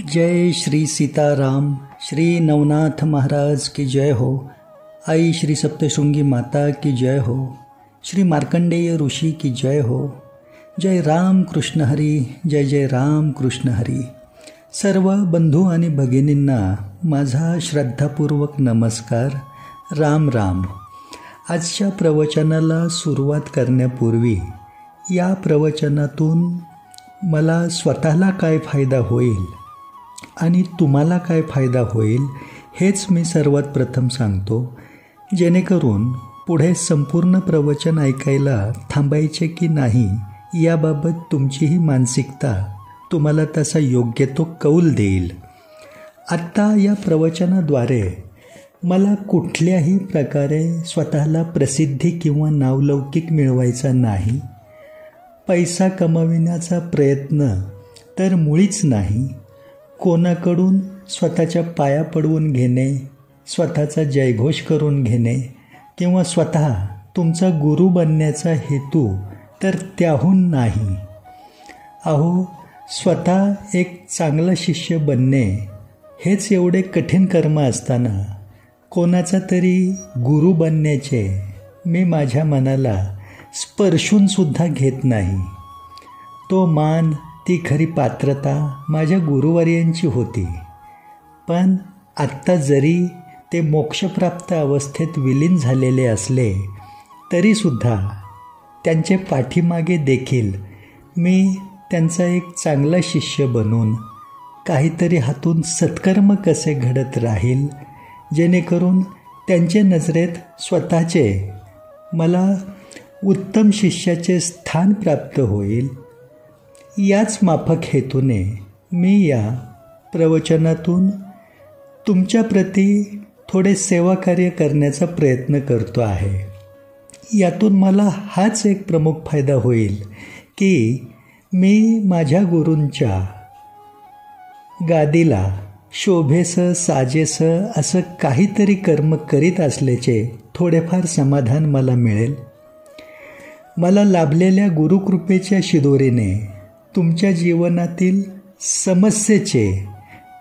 जय श्री सीताराम। श्री नवनाथ महाराज की जय हो। आई श्री सप्तशृंगी माता की जय हो। श्री मार्कंडेय ऋषि की जय हो। जय राम कृष्ण हरी, जय जय राम कृष्ण हरी। सर्व बंधू आणि भगिनींना माझा श्रद्धापूर्वक नमस्कार। राम राम। आजच्या प्रवचनाला सुरुवात करण्यापूर्वी या प्रवचनातून मला स्वतःला काय फायदा होईल आणि तुम्हाला काय फायदा होईल हेच मी सर्वात प्रथम सांगतो, जेणेकरून पुढे संपूर्ण प्रवचन ऐकायला थांबायचे की नाही याबाबत तुमचीही मानसिकता तुम्हाला तसा योग्य तो कौल देईल। आत्ता या प्रवचनाद्वारे मला कुठल्याही प्रकारे स्वतःला प्रसिद्धी किंवा नावलौकिक मिळवायचा नाही, पैसा कमविण्याचा प्रयत्न तर मुळीच नाही, कोणाकडून स्वतःच्या पाया पडवून घेणे, स्वतःचा जयघोष करून घेणे किंवा स्वतः तुमचा गुरु बनण्याचा हेतू तर त्याहून नाही। अहो, स्वतः एक चांगला शिष्य बनणे हेच एवढे कठीण कर्म असताना कोणाचा तरी गुरु बनण्याचे मी माझ्या मनाला स्पर्शूनसुद्धा घेत नाही। तो मान, ती खरी पात्रता माझ्या गुरुवर्यांची होती, पण आत्ता जरी ते मोक्षप्राप्त अवस्थेत विलीन झालेले असले तरीसुद्धा त्यांचे पाठीमागे देखील मी त्यांचा एक चांगला शिष्य बनून काहीतरी हातून सत्कर्म कसे घडत राहील, जेणेकरून त्यांच्या नजरेत स्वतःचे मला उत्तम शिष्याचे स्थान प्राप्त होईल, याच माफक हेतूने मी या प्रवचनातून तुमच्याप्रती थोडे सेवाकार्य करण्याचा प्रयत्न करतो आहे। यातून मला हाच एक प्रमुख फायदा होईल की मी माझ्या गुरूंच्या गादीला शोभेसं साजेसं असं काहीतरी कर्म करीत असल्याचे थोडेफार समाधान मला मिळेल। मला लाभलेल्या गुरुकृपेच्या शिदोरीने तुमच्या जीवनातील समस्येचे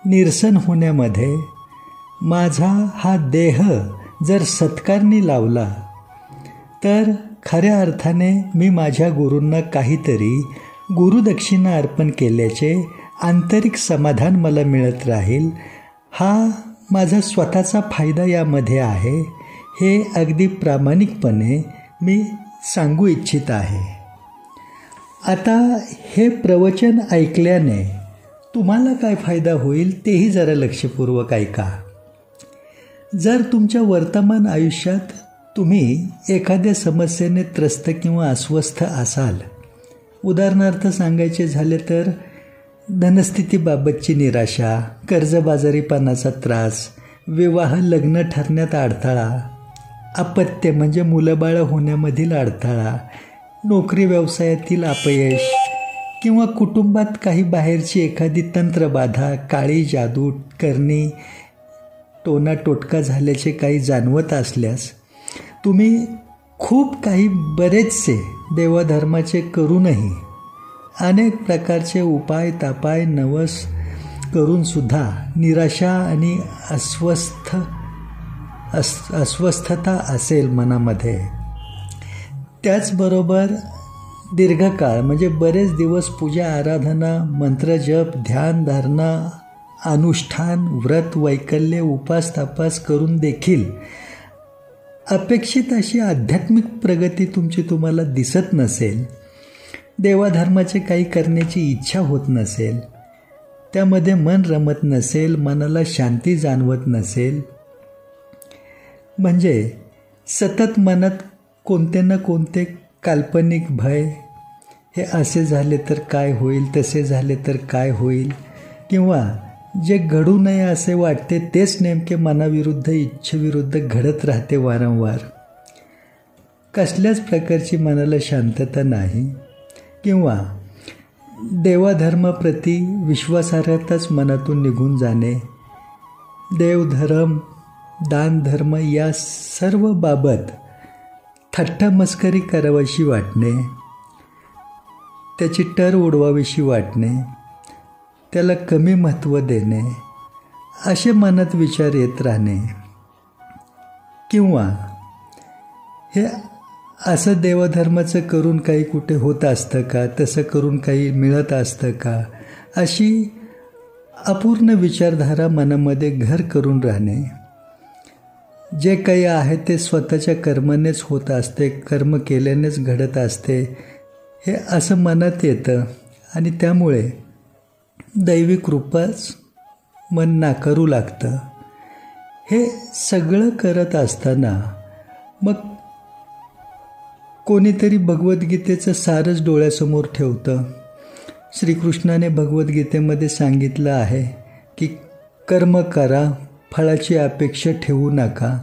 निरसन होण्यामध्ये माझा हा देह जर सत्कारणी लावला तर खऱ्या अर्थाने मी माझ्या गुरूंना काहीतरी गुरुदक्षिणा अर्पण केल्याचे आंतरिक समाधान मला मिळत राहील। हा माझा स्वतःचा फायदा यामध्ये आहे, हे अगदी प्रामाणिकपणे मी सांगू इच्छित आहे। आता हे प्रवचन ऐकल्याने तुम्हाला काय फायदा होईल तेही जरा लक्षपूर्वक ऐका। जर तुमच्या वर्तमान आयुष्यात तुम्ही एखाद्या समस्येने त्रस्त किंवा अस्वस्थ असाल, उदाहरणार्थ सांगायचे झाले तर धनस्थितीबाबतची निराशा, कर्जबाजारीपणाचा त्रास, विवाह लग्न ठरण्यात अडथळा, अपत्य म्हणजे मुलंबाळं होण्यामधील अडथळा, नोकरी व्यवसायातील अपयश किंवा कुटुंबात काही बाहेरची एखादी तंत्रबाधा, काळी जादू करणी, टोना टोटका झाल्याचे काही जाणवत असल्यास तुम्ही खूप काही बरेचसे देवाधर्माचे करूनही अनेक प्रकारचे उपाय तापाय नवस करूनसुद्धा निराशा आणि अस्वस्थता असेल मनामध्ये, त्याचबरोबर दीर्घकाळ म्हणजे बरेच दिवस पूजा आराधना, मंत्रजप, ध्यान धारणा, अनुष्ठान, व्रत वैकल्य, उपास तापास करून देखील अपेक्षित अशी आध्यात्मिक प्रगती तुमची तुम्हाला दिसत नसेल, देवाधर्माचे काही करण्याची इच्छा होत नसेल, त्यामध्ये मन रमत नसेल, मनाला शांती जाणवत नसेल, म्हणजे सतत मनात कोणते ना कोणते काल्पनिक भय, हे असे झाले तर काय होईल, तसे झाले तर काय होईल, किंवा जे घडू नये असे वाटते तेच नेमके मनाविरुद्ध इच्छेविरुद्ध घडत राहते वारंवार, कसल्याच प्रकारची मनाला शांतता नाही, किंवा देवाधर्माप्रती विश्वासार्हताच मनातून निघून जाणे, देवधर्म दानधर्म या सर्व बाबत थट्टामस्करी करावीशी वाटणे, त्याची टर उडवावीशी वाटणे, त्याला कमी महत्त्व देणे, असे मनात विचार येत राहणे, किंवा हे असं देवधर्माचं करून काही कुठे होत असतं का, तसं करून काही मिळत असतं का, अशी अपूर्ण विचारधारा मनामध्ये घर करून राहणे. जे काही आहे ते स्वतःच्या कर्मानेच होत असते, कर्म केल्यानेच घडत असते, हे असं मनात येतं आणि त्यामुळे दैवी कृपाच मन नाकारू लागतं. हे सगळं करत असताना मग कोणीतरी भगवद्गीतेचं सारच डोळ्यासमोर ठेवतं. श्रीकृष्णाने भगवद्गीतेमध्ये सांगितलं आहे की कर्म करा, फळाची अपेक्षा ठेवू नका.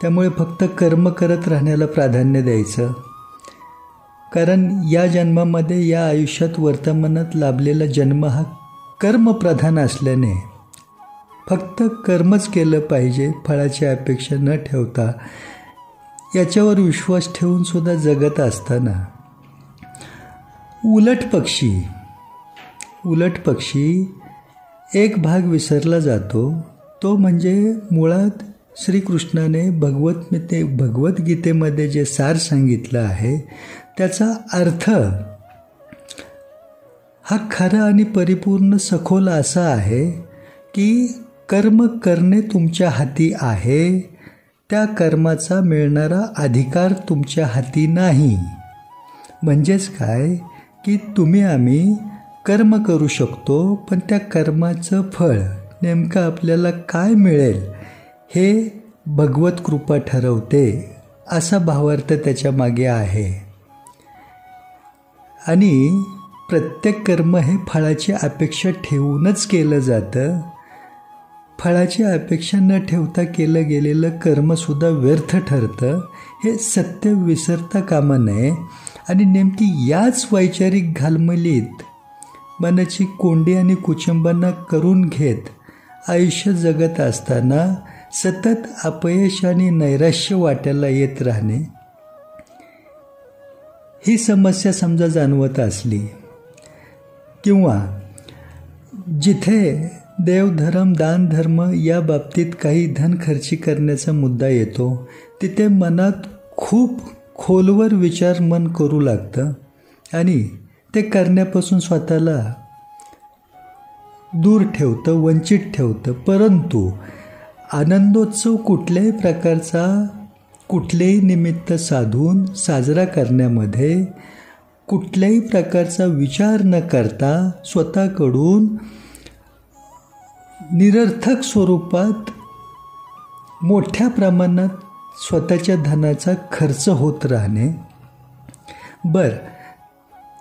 त्यामुळे फक्त कर्म करत राहण्याला प्राधान्य द्यायचं. कारण या जन्मामध्ये, या आयुष्यात, वर्तमानात लाभलेला जन्म हा कर्मप्रधान असल्याने फक्त कर्मच केलं पाहिजे, फळाची अपेक्षा न ठेवता, याच्यावर विश्वास ठेवून सुद्धा जगत असताना उलट पक्षी एक भाग विसरला जातो. तो म्हणजे मुळात श्रीकृष्णाने भगवद्गीतेमध्ये जे सार सांगितलं आहे त्याचा अर्थ हा खरा आणि परिपूर्ण सखोल असा आहे की कर्म करणे तुमच्या हाती आहे, त्या कर्माचा मिळणारा अधिकार तुमच्या हाती नाही. म्हणजेच काय की आम्ही कर्म करू शकतो, पण त्या कर्माचं फळ नेमकं आपल्याला काय मिळेल हे भगवत कृपा ठरवते, असा भावार्थ त्याच्या मागे आहे. आणि प्रत्येक कर्म हे फळाची अपेक्षा ठेवूनच केलं जातं. फळाची अपेक्षा न ठेवता केलं गेलेलं कर्मसुद्धा व्यर्थ ठरतं. हे सत्य विसरता कामा नये. आणि नेमकी याच वैचारिक घालमेलीत मनाची कोंडी आणि कुचंबना करून घेत आयुष्य जगत असताना सतत अपयश आणि नैराश्य वाट्याला येत राहणे, ही समस्या समजा जाणवत असली, किंवा जिथे देवधर्म, दानधर्म या बाबतीत काही धन खर्ची करण्याचा मुद्दा येतो, तिथे मनात खूप खोलवर विचार मन करू लागतं आणि ते करण्यापासून स्वतःला दूर ठेवतं, वंचित ठेवतं. परंतु आनंदोत्सव कुठल्याही प्रकारचा, कुठलेही निमित्त साधून साजरा करण्यामध्ये कुठल्याही प्रकारचा विचार न करता स्वतःकडून निरर्थक स्वरूपात मोठ्या प्रमाणात स्वतःच्या धनाचा खर्च होत राहणे.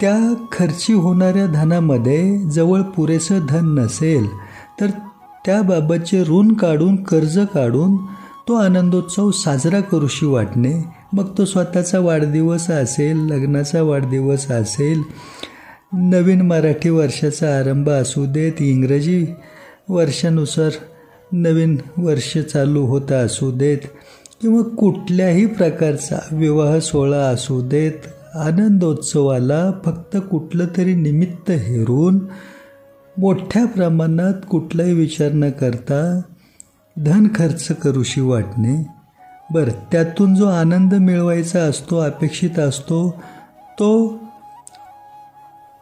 त्या खर्ची होणाऱ्या धनामध्ये जवळ पुरेसं धन नसेल तर त्याबाबतचे ऋण काढून, कर्ज काढून तो आनंदोत्सव साजरा करूशी वाटणे. मग तो स्वतःचा वाढदिवस असेल, लग्नाचा वाढदिवस असेल, नवीन मराठी वर्षाचा आरंभ असू देत, इंग्रजी वर्षानुसार नवीन वर्ष चालू होता असू देत, किंवा कुठल्याही प्रकारचा विवाह सोहळा असू देत, आनंदोत्सवाला फक्त कुठलं तरी निमित्त हेरून मोठ्या प्रमाणात कुठलाही विचार न करता धन खर्च करूशी वाटणे. त्यातून जो आनंद मिळवायचा असतो, अपेक्षित असतो, तो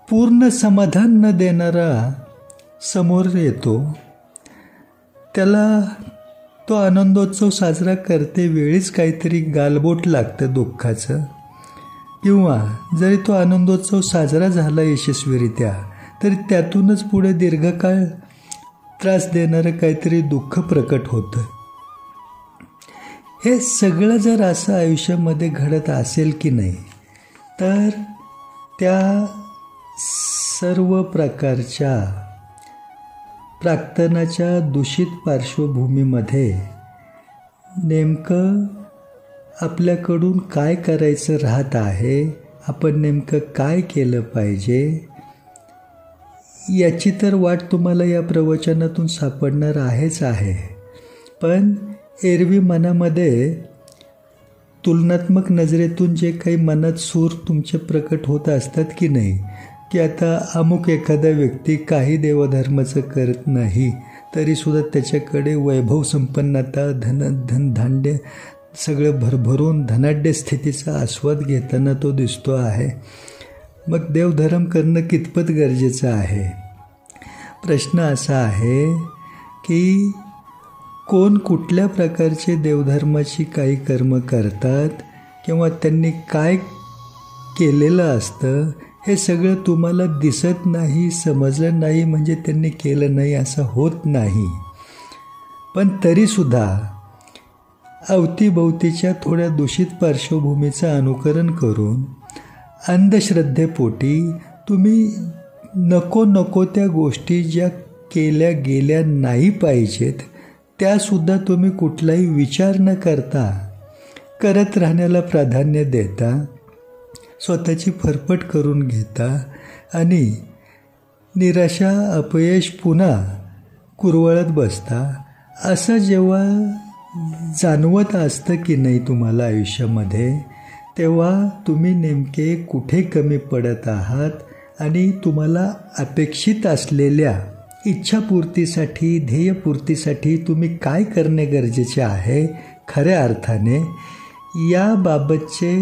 पूर्ण समाधान न देणारा समोर येतो. त्याला तो आनंदोत्सव साजरा करते वेळीच काहीतरी गालबोट लागतं दुःखाचं, किंवा जरी तो आनंदोत्सव साजरा झाला यशस्वीरित्या तरी त्यातूनच पुढे दीर्घकाळ त्रास देणारं काहीतरी दुःख प्रकट होतं. हे सगळं जर असं आयुष्यामध्ये घडत असेल की नाही, तर त्या सर्व प्रकारच्या प्राक्तनाच्या दूषित पार्श्वभूमीमध्ये नेमकं आपल्याकडून काय करायचं राहत आहे, आपण नेमकं काय केलं पाहिजे, याची तर वाट तुम्हाला या प्रवचनातून सापडणार आहेच आहे. पण एरवी मनामध्ये तुलनात्मक नजरेतून जे काही मनात सूर तुमचे प्रकट होत असतात की नाही, की आता अमुक एखादा व्यक्ती काही देवधर्माचं करत नाही तरीसुद्धा त्याच्याकडे वैभव संपन्नता धान्य सगळं भरभरून धनाढ्य स्थितीचा आस्वाद घेताना तो दिसतो आहे. मग देवधर्म करणं कितपत गरजेचं आहे? प्रश्न असा आहे की कोण कुठल्या प्रकारचे देवधर्माची काही कर्म करतात किंवा त्यांनी काय केलेलं असतं हे सगळं तुम्हाला दिसत नाही, समजलं नाही म्हणजे त्यांनी केलं नाही असं होत नाही. पण तरीसुद्धा अवतीभोवतीच्या थोड्या दूषित पार्श्वभूमीचं अनुकरण करून अंधश्रद्धेपोटी तुम्ही नको त्या गोष्टी ज्या केल्या गेल्या नाही पाहिजेत त्यासुद्धा तुम्ही कुठलाही विचार न करता करत राहण्याला प्राधान्य देता, स्वतःची फरफट करून घेता आणि निराशा अपयश पुन्हा कुरवळत बसता. असं जेव्हा जाणवत असतं की नाही तुम्हाला आयुष्यामध्ये, तेव्हा तुम्ही नेमके कुठे कमी पडत आहात आणि तुम्हाला अपेक्षित असलेल्या इच्छापूर्तीसाठी ध्येयपूर्तीसाठी तुम्ही काय करणे गरजेचे आहे खऱ्या अर्थाने याबाबतचे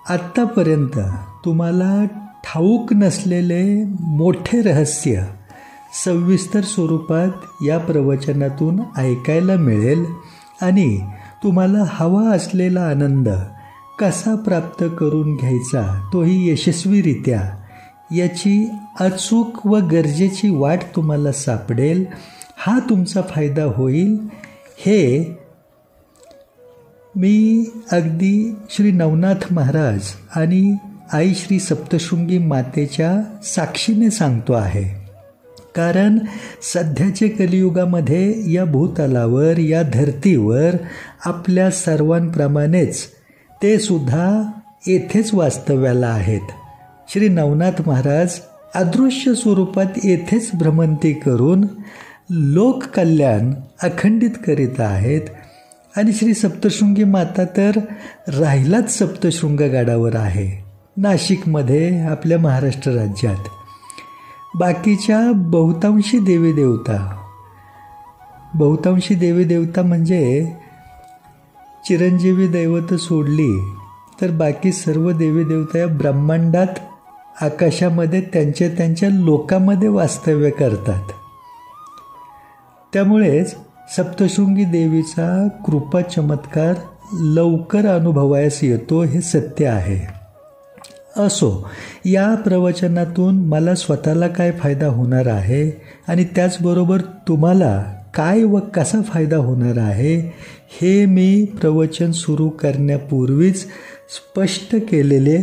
आत्तापर्यंत तुम्हाला ठाऊक नसलेले मोठे रहस्य सविस्तर स्वरूपात या प्रवचनातून ऐकायला मिळेल आणि तुम्हाला हवा असलेला आनंद कसा प्राप्त करून घ्यायचा तोही यशस्वीरित्या याची अचूक व गरजेची वाट तुम्हाला सापडेल. हा तुमचा फायदा होईल हे मी अगदी श्री नवनाथ महाराज आणि आई श्री सप्तशृंगी मातेच्या साक्षीने सांगतो आहे. कारण सध्याच्या कलियुगामध्ये या भूतलावर या धरतीवर आपल्या सर्वांप्रमाणेच ते सुद्धा येथेच वास्तव्याला आहेत. श्री नवनाथ महाराज अदृश्य स्वरूपात येथेच भ्रमंती करून लोककल्याण अखंडित करीत आहेत आणि श्री सप्तशृंगी माता तर राहिलाच सप्तशृंगगडावर आहे नाशिकमध्ये आपल्या महाराष्ट्र राज्यात. बाकीच्या बहुतांशी देवीदेवता म्हणजे चिरंजीवी दैवत सोडली तर बाकी सर्व देवीदेवता या ब्रह्मांडात आकाशामध्ये त्यांच्या लोकामध्ये वास्तव्य करतात. त्यामुळेच सप्तशृंगी देवीचा कृपा चमत्कार लवकर अनुभवायस येतो हे सत्य आहे. असो, या प्रवचनातून मला स्वतःला काय फायदा होणार आहे आणि त्याचबरोबर तुम्हाला काय व कसा फायदा होणार आहे हे मी प्रवचन सुरू करण्यापूर्वीच स्पष्ट केलेले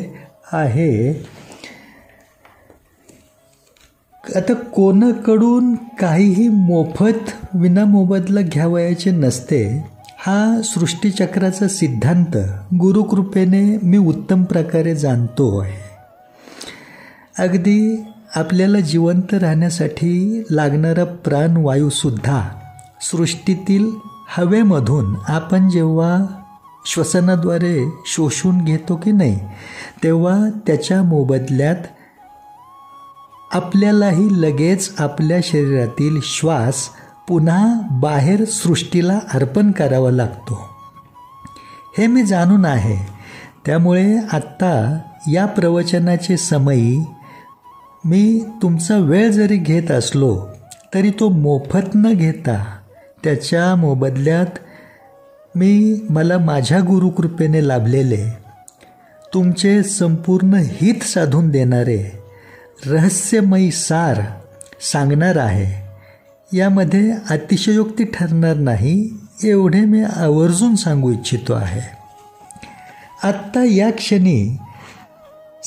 आहे. आता कोणाकडून काहीही मोफत विनामोबदला घ्यावयाचे नसते हा सृष्टीचक्राचा सिद्धांत गुरुकृपेने मी उत्तम प्रकारे जाणतो आहे. अगदी आपल्याला जिवंत राहण्यासाठी लागणारा प्राणवायूसुद्धा सृष्टीतील हवेमधून आपण जेव्हा श्वसनाद्वारे शोषून घेतो की नाही तेव्हा त्याच्या मोबदल्यात आपल्यालाही लगेच आपल्या शरीरातील श्वास पुन्हा बाहेर सृष्टीला अर्पण करावा लागतो. हे मी जाणून आहे. त्यामुळे आत्ता या प्रवचनाचे समयी मी तुमचा वेळ जरी घेत असलो तरी तो मोफत न घेता त्याच्या मोबदल्यात मला माझ्या गुरुकृपेने लाभलेले तुमचे संपूर्ण हित साधून देणारे रहस्यमयी सार सांगणार आहे. यामध्ये अतिशयोक्ती ठरणार नाही एवढे मी आवर्जून सांगू इच्छितो आहे. आत्ता या क्षणी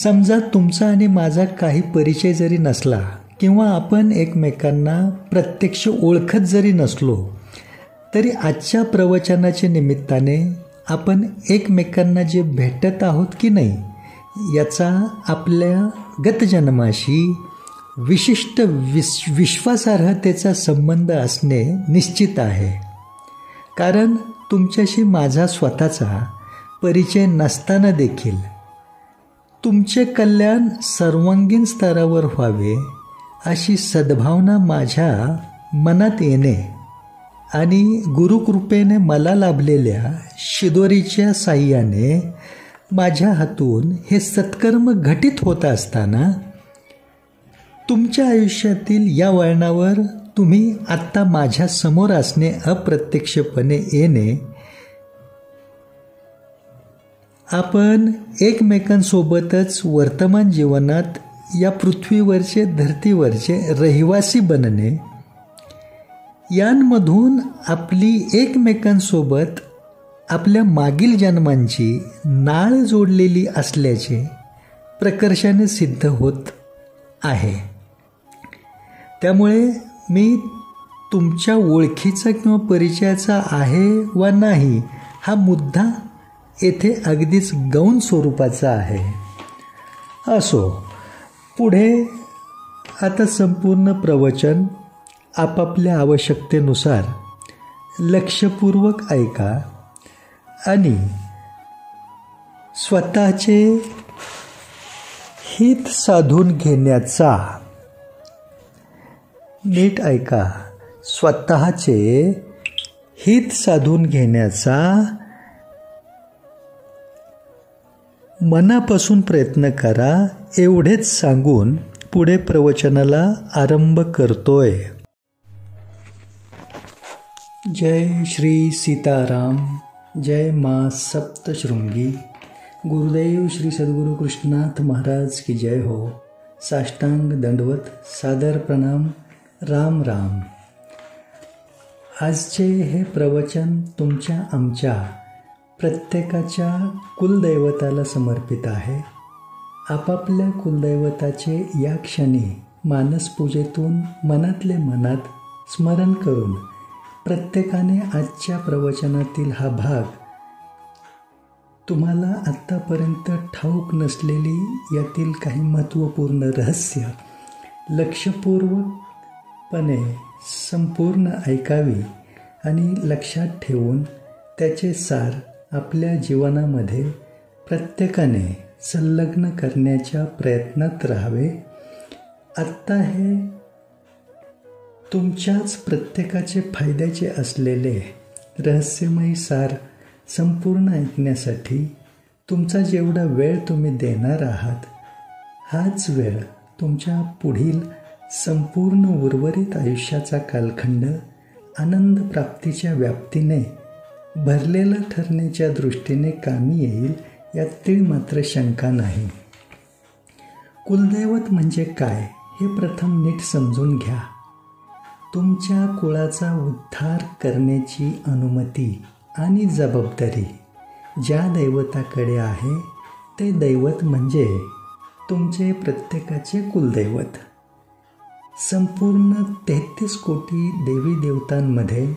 समजा तुमचा आणि माझा काही परिचय जरी नसला किंवा आपण एकमेकांना प्रत्यक्ष ओळखत जरी नसलो तरी आजच्या प्रवचनाच्या निमित्ताने आपण एकमेकांना जे भेटत आहोत की नाही याचा आपल्या गतजन्माशी विशिष्ट विश्वासार्हतेचा संबंध असणे निश्चित आहे. कारण तुमच्याशी माझा स्वतःचा परिचय नसताना देखील तुमचे कल्याण सर्वांगीण स्तरावर व्हावे अशी सद्भावना माझ्या मनात येणे आणि गुरुकृपेने मला लाभलेल्या शिदोरीच्या साह्याने माझ्या हातून हे सत्कर्म घटित होत असताना तुमच्या आयुष्यातील या वळणावर तुम्ही आत्ता माझ्या समोर असणे, अप्रत्यक्षपणे येणे, आपण एकमेकांसोबतच वर्तमान जीवनात या पृथ्वीवरचे, धर्तीवरचे रहिवासी बनणे, यांमधून आपली एकमेकांसोबत आपल्या मागील जन्मांची नाळ जोडलेली असल्याचे प्रकर्षाने सिद्ध होत आहे. त्यामुळे मी तुमच्या ओळखीचा किंवा परिचयाचा आहे वा नाही हा मुद्दा येथे अगदीच गौण स्वरूपाचा आहे. असो, पुढे आता संपूर्ण प्रवचन आपापल्या आवश्यकतेनुसार लक्षपूर्वक ऐका आणि स्वतःचे हित साधून घेण्याचा, नीट ऐका, स्वतःचे हित साधून घेण्याचा मनापासून प्रयत्न करा, एवढेच सांगून पुढे प्रवचनाला आरंभ करतोय. जय श्री सीताराम, जय माँ सप्तशृंगी. गुरुदेव श्री सद्गुरु कृष्णनाथ महाराज की जय हो. साष्टांग दंडवत, सादर प्रणाम. राम राम. आजचे हे प्रवचन तुमच्या आमच्या प्रत्येकाच्या कुलदैवताला समर्पित आहे. आपापल्या कुलदैवताचे या क्षणी मानसपूजेतून मनातले मनात स्मरण करून प्रत्येकाने आजच्या प्रवचनातील हा भाग, तुम्हाला आत्तापर्यंत ठाऊक नसलेली यातील काही महत्त्वपूर्ण रहस्य लक्षपूर्वकपणे संपूर्ण ऐकावी आणि लक्षात ठेवून त्याचे सार आपल्या जीवनामध्ये प्रत्येकाने संलग्न करण्याच्या प्रयत्नात राहावे. आत्ता हे तुमच्याच प्रत्येकाचे फायद्याचे असलेले रहस्यमयी सार संपूर्ण ऐकण्यासाठी तुमचा जेवढा वेळ तुम्ही देणार आहात, हाच वेळ तुमच्या पुढील संपूर्ण उर्वरित आयुष्याचा कालखंड आनंद प्राप्तीच्या व्याप्तीने भरलेला ठरण्याच्या दृष्टीने कामी येईल, यात तीळ मात्र शंका नाही. कुलदैवत म्हणजे काय हे प्रथम नीट समजून घ्या. तुमच्या कुळाचा उद्धार करण्याची अनुमती आणि जबाबदारी ज्या दैवताकडे आहे ते दैवत म्हणजे तुमचे प्रत्येकाचे कुलदैवत. संपूर्ण 33 कोटी देवी देवतांमध्ये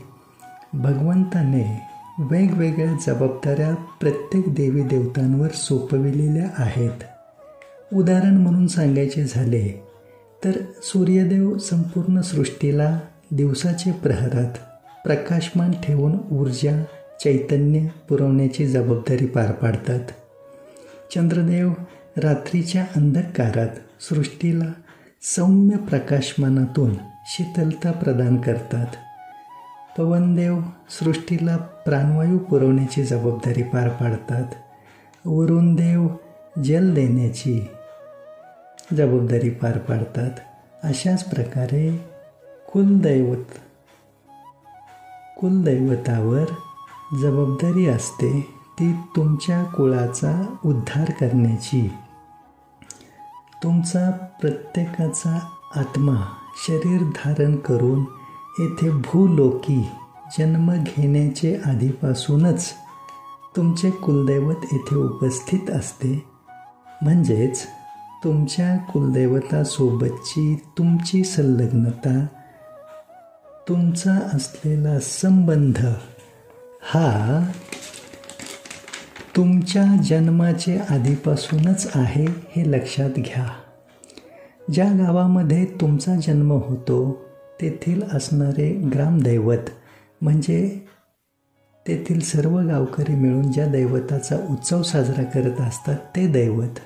भगवंताने वेगवेगळ्या जबाबदाऱ्या प्रत्येक देवी देवतांवर सोपविलेल्या आहेत. उदाहरण म्हणून सांगायचे झाले तर सूर्यदेव संपूर्ण सृष्टीला दिवसाचे प्रहरात प्रकाशमान ठेवून ऊर्जा, चैतन्य पुरवण्याची जबाबदारी पार पाडतात. चंद्रदेव रात्रीच्या अंधकारात सृष्टीला सौम्य प्रकाशमानातून शीतलता प्रदान करतात. पवनदेव सृष्टीला प्राणवायू पुरवण्याची जबाबदारी पार पाडतात. वरुणदेव जल देण्याची जबाबदारी पार पाडतात. अशाच प्रकारे कुलदैवतावर जबाबदारी असते ती तुमच्या कुळाचा उद्धार करण्याची. तुमचा प्रत्येकाचा आत्मा शरीर धारण करून येथे भूलोकी जन्म घेण्याचे आधीपासूनच तुमचे कुलदैवत येथे उपस्थित असते. म्हणजेच तुमच्या कुलदैवतासोबतची तुमची संलग्नता, तुमचा असलेला संबंध हा तुमच्या जन्माचे आधीपासूनच आहे हे लक्षात घ्या. ज्या गावामध्ये तुमचा जन्म होतो तेथील असणारे ग्रामदैवत म्हणजे तेथील सर्व गावकरी मिळून ज्या दैवताचा उत्सव साजरा करत असतात ते दैवत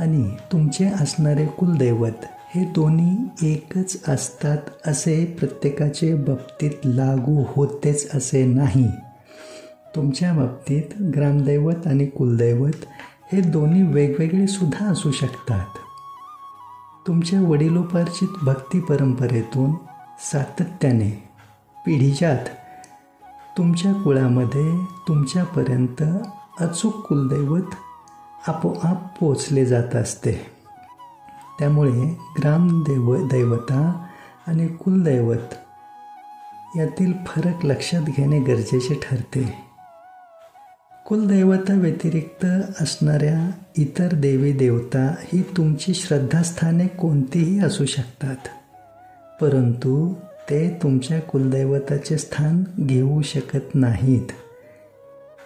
आणि तुमचे असणारे कुलदैवत हे दोन्ही एकच असतात असे प्रत्येकाचे बाबतीत लागू होतेच असे नाही. तुमच्या बाबतीत ग्रामदैवत आणि कुलदैवत हे दोन्ही वेगवेगळे सुद्धा असू शकतात. तुमच्या वडिलोपार्जित भक्ती परंपरेतून सातत्याने पिढीजात तुमच्या कुळामध्ये तुमच्यापर्यंत अचूक कुलदैवत आपोआप पोचले जात असते. त्यामुळे दैवता आणि कुलदैवत यातील फरक लक्षात घेणे गरजेचे ठरते. कुलदैवता व्यतिरिक्त असणाऱ्या इतर देवी देवता ही तुमची श्रद्धास्थाने कोणतीही असू शकतात, परंतु ते तुमच्या कुलदैवताचे स्थान घेऊ शकत नाहीत.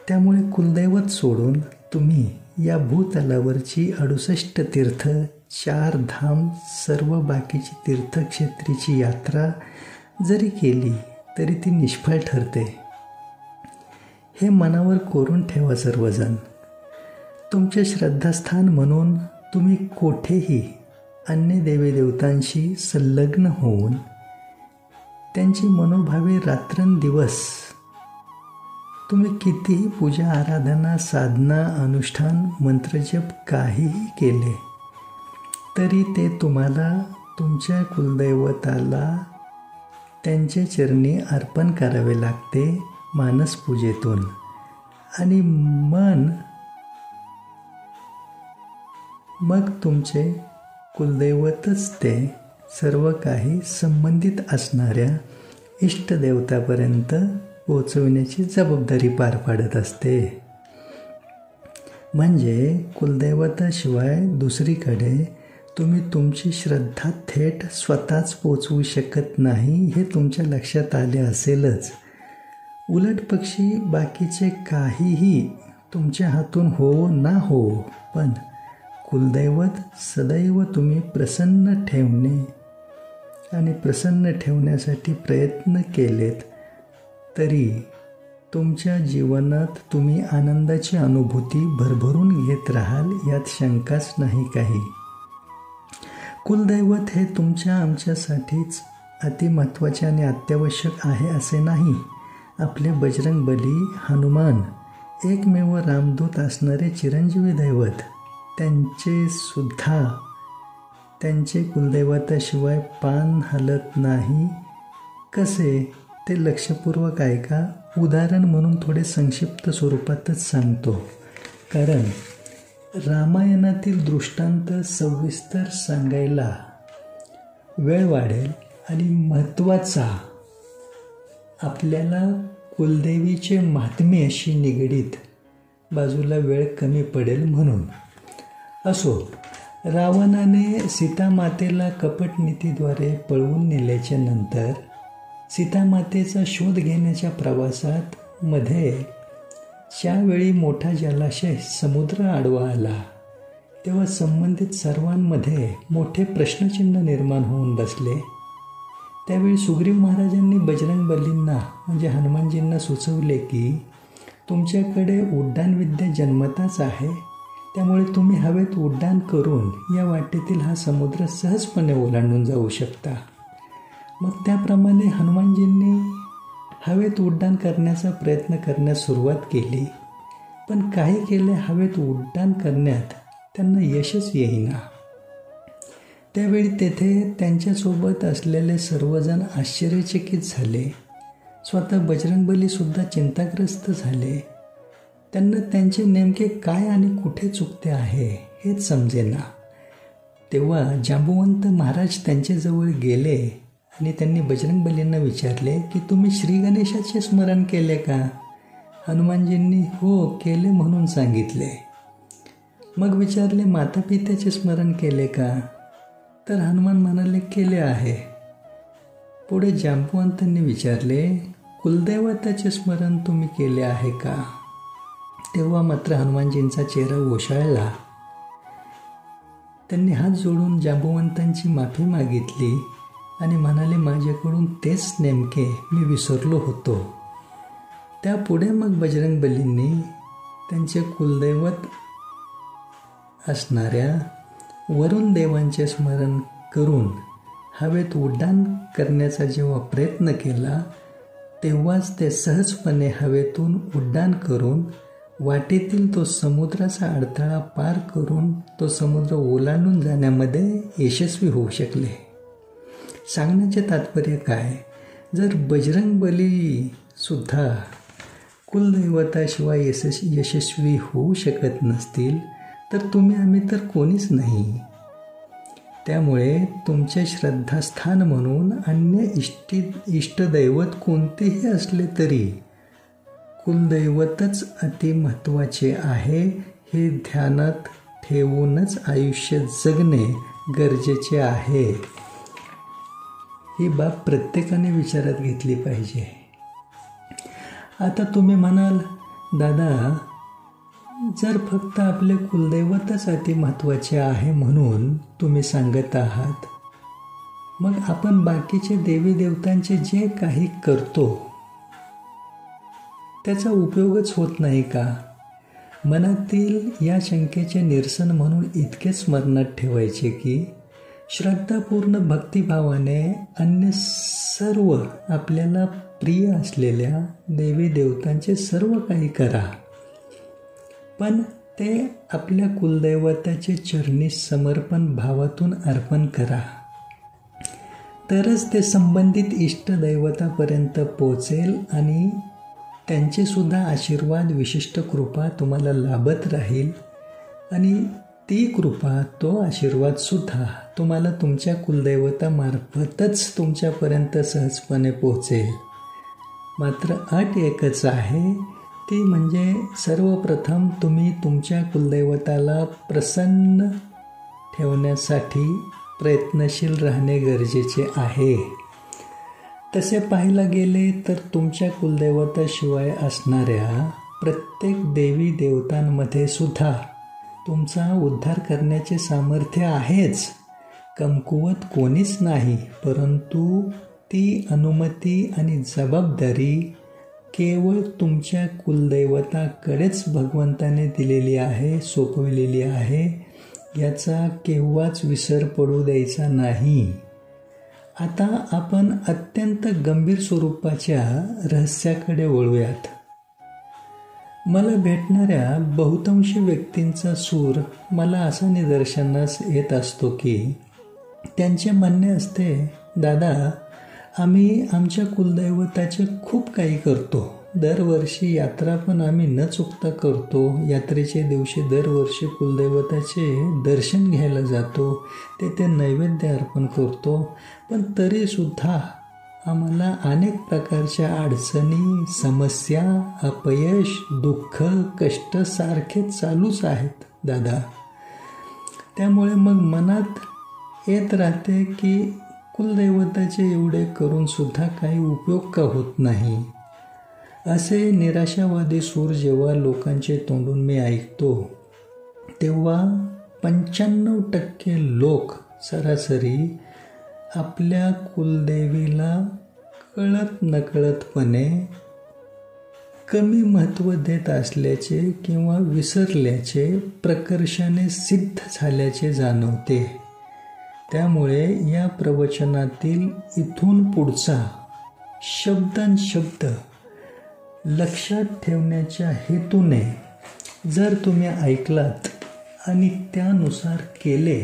त्यामुळे कुलदैवत सोडून तुम्ही या भूतलावरची 68 तीर्थ, 4 धाम, सर्व बाकीची तीर्थक्षेत्रीची यात्रा जरी केली तरी ती निष्फळ ठरते. हे मनावर कोरून ठेवा सर्वजण. तुमचे श्रद्धास्थान म्हणून तुम्ही कोठेही अन्य देवी देवतांशी संलग्न होऊन त्यांची मनोभावे रात्रंदिवस तुम्ही कितीही पूजा आराधना साधना अनुष्ठान मंत्रजप काहीही केले तरी ते तुम्हाला तुमच्या कुलदैवताला त्यांचे चरणी अर्पण करावे लागते मानसपूजेतून. आणि मग तुमचे कुलदैवतच ते सर्व काही संबंधित असणाऱ्या इष्टदेवतापर्यंत पोहोचविण्याची जबाबदारी पार पाडत असते. म्हणजे कुलदैवताशिवाय दुसरीकडे तुम्ही तुमची श्रद्धा थेट स्वतःच पोचवू शकत नाही हे तुमच्या लक्षात आले असेलच. उलटपक्षी बाकीचे काहीही तुमच्या हातून हो ना हो, पण कुलदैवत सदैव तुम्ही प्रसन्न ठेवणे आणि प्रसन्न ठेवण्यासाठी प्रयत्न केलेत तरी तुमच्या जीवनात तुम्ही आनंदाची अनुभूती भरभरून घेत राहाल यात शंकाच नाही काही. कुलदैवत हे तुमच्या आमच्यासाठीच अतिमहत्त्वाचे आणि अत्यावश्यक आहे असे नाही. आपले बजरंगबली, हनुमान, एकमेव रामदूत असणारे चिरंजीवी दैवत त्यांचे कुलदैवताशिवाय पान हलत नाही. कसे ते लक्षपूर्वक ऐका. उदाहरण म्हणून थोडे संक्षिप्त स्वरूपातच सांगतो, कारण रामायणातील दृष्टांत सविस्तर सांगायला वेळ वाढेल आणि महत्त्वाचा आपल्याला कुलदेवीचे महात्म्याशी निगडीत बाजूला वेळ कमी पडेल म्हणून. असो, रावणाने सीतामातेला कपटनीतीद्वारे पळवून नेल्याच्या नंतर सीतामातेचा शोध घेण्याच्या प्रवासात मध्ये ज्यावेळी मोठा जलाशय समुद्र आडवा आला तेव्हा संबंधित सर्वांमध्ये मोठे प्रश्नचिन्ह निर्माण होऊन बसले. त्यावेळी सुग्रीव महाराजांनी बजरंगबलींना म्हणजे हनुमानजींना सुचवले की तुमच्याकडे उड्डाणविद्या जन्मताच आहे, त्यामुळे तुम्ही हवेत उड्डाण करून या वाटेतील हा समुद्र सहजपणे ओलांडून जाऊ शकता. मग त्याप्रमाणे हनुमानजींनी हवेत उड्डाण करण्याचा प्रयत्न करण्यास सुरुवात केली, पण काही केले हवेत उड्डाण करण्यात त्यांना यशच येईना. त्यावेळी तेथे त्यांच्यासोबत असलेले सर्वजण आश्चर्यचकित झाले. स्वतः बजरंगबलीसुद्धा चिंताग्रस्त झाले. त्यांना त्यांचे नेमके काय आणि कुठे चुकते आहे हेच समजेना. तेव्हा जांबुवंत महाराज त्यांच्याजवळ गेले आणि त्यांनी बजरंगबलींना विचारले की तुम्ही श्री गणेशाचे स्मरण केले का? हनुमानजींनी हो केले म्हणून सांगितले. मग विचारले मातापित्याचे स्मरण केले का? तर हनुमान म्हणाले केले आहे. पुढे जांबुवंतांनी विचारले कुलदैवताचे स्मरण तुम्ही केले आहे का? तेव्हा मात्र हनुमानजींचा चेहरा ओशाळला. त्यांनी हात जोडून जांबुवंतांची माफी मागितली आणि म्हणाले माझ्याकडून तेच नेमके मी विसरलो होतो. त्यापुढे मग बजरंगबलींनी त्यांचे कुलदैवत असणाऱ्या वरुण देवांचे स्मरण करून हवेत उड्डाण करण्याचा जेव्हा प्रयत्न केला तेव्हाच ते सहजपणे हवेतून उड्डाण करून वाटेतील तो समुद्राचा अडथळा पार करून तो समुद्र ओलांडून जाण्यामध्ये यशस्वी होऊ शकले. सांगण्याचे तात्पर्य काय, जर बजरंगबली सुद्धा कुलदैवताशिवाय यशस्वी होऊ शकत नसतील तर तुम्ही आम्ही तर कोणीच नाही. त्यामुळे तुमचे श्रद्धास्थान म्हणून अन्य इष्टदैवत कोणतेही असले तरी कुलदैवतच अतिमहत्त्वाचे आहे हे ध्यानात ठेवूनच आयुष्य जगणे गरजेचे आहे. ही बाब प्रत्येकाने विचारात घेतली पाहिजे. आता तुम्ही म्हणाल, दादा जर फक्त आपले कुलदैवतच अतिमहत्त्वाचे आहे म्हणून तुम्ही सांगत आहात, मग आपण बाकीचे देवी देवतांचे जे काही करतो त्याचा उपयोगच होत नाही का? मनातील या शंकेचे निरसन म्हणून इतकेच स्मरणात ठेवायचे की श्रद्धापूर्ण भक्तिभावाने अन्य सर्व आपल्याला प्रिय असलेल्या देवी देवतांचे सर्व काही करा, पण ते आपल्या कुलदैवताचे चरणी समर्पण भावातून अर्पण करा. तरच ते संबंधित इष्टदैवतापर्यंत पोचेल आणि त्यांचे सुद्धा आशीर्वाद, विशिष्ट कृपा तुम्हाला लाभत राहील आणि ती कृपा, तो आशीर्वादसुद्धा तुम्हाला तुमच्या कुलदैवतामार्फतच तुमच्यापर्यंत सहजपणे पोहोचेल. मात्र अट एकच आहे, ती म्हणजे सर्वप्रथम तुम्ही तुमच्या कुलदैवताला प्रसन्न ठेवण्यासाठी प्रयत्नशील राहणे गरजेचे आहे. तसे पाहायला गेले तर तुमच्या कुलदैवताशिवाय असणाऱ्या प्रत्येक देवी देवतांमध्ये सुद्धा तुमचा उद्धार करण्याचे सामर्थ्य आहेच. कमकुवत कोणीच नाही, परंतु ती अनुमती आणि जबाबदारी केवळ तुमच्या कुलदैवताकडेच भगवंताने दिलेली आहे, सोपविलेली आहे. याचा केव्हाच विसर पडू द्यायचा नाही. आता आपण अत्यंत गंभीर स्वरूपाच्या रहस्याकडे वळूयात. मला भेटणाऱ्या बहुतांशी व्यक्तींचा सूर मला असा निदर्शनास येत असतो की त्यांचे म्हणणे असते, दादा आम्ही आमच्या कुलदैवताचे खूप काही करतो. दरवर्षी यात्रा पण आम्ही न चुकता करतो. यात्रेच्या दिवशी दरवर्षी कुलदैवताचे दर्शन घ्यायला जातो, तेथे नैवेद्य अर्पण करतो. पण तरीसुद्धा आम्हाला अनेक प्रकारच्या अडचणी, समस्या, अपयश, दुःख, कष्ट सारखे चालूच आहेत दादा. त्यामुळे मग मनात येत राहते की कुलदैवताचे एवढे करूनसुद्धा काही उपयोग का होत नाही. असे निराशावादी सूर जेव्हा लोकांचे तोंडून मी ऐकतो तेव्हा 95% लोक सरासरी आपल्या कुलदेवीला कळत नकळतपणे कमी महत्त्व देत असल्याचे किंवा विसरल्याचे प्रकर्षाने सिद्ध झाल्याचे जाणवते. त्यामुळे या प्रवचनातील इथून पुढचा शब्दांशब्द लक्षात ठेवण्याच्या हेतूने जर तुम्ही ऐकलात आणि त्यानुसार केले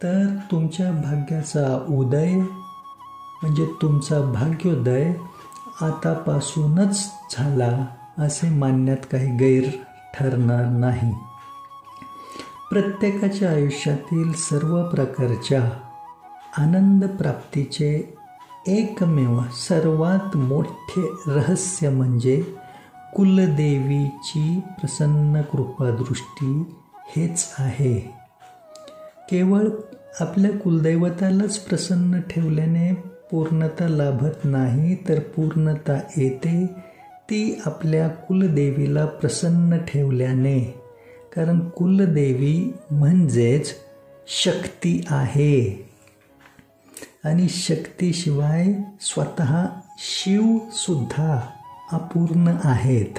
तर तुमच्या भाग्याचा उदय म्हणजे तुमचा भाग्योदय आतापासूनच झाला असे मानण्यात काही गैर ठरणार नाही. प्रत्येकाच्या आयुष्यातील सर्व प्रकारच्या आनंद प्राप्तीचे एकमेव सर्वात मोठे रहस्य म्हणजे कुलदेवीची प्रसन्न कृपादृष्टी हेच आहे. केवळ आपल्या कुलदैवतालाच प्रसन्न ठेवल्याने पूर्णता लाभत नाही, तर पूर्णता येते ती आपल्या कुलदेवीला प्रसन्न ठेवल्याने. कारण कुलदेवी म्हणजेच शक्ती आहे आणि शक्तीशिवाय स्वतः शिवसुद्धा अपूर्ण आहेत.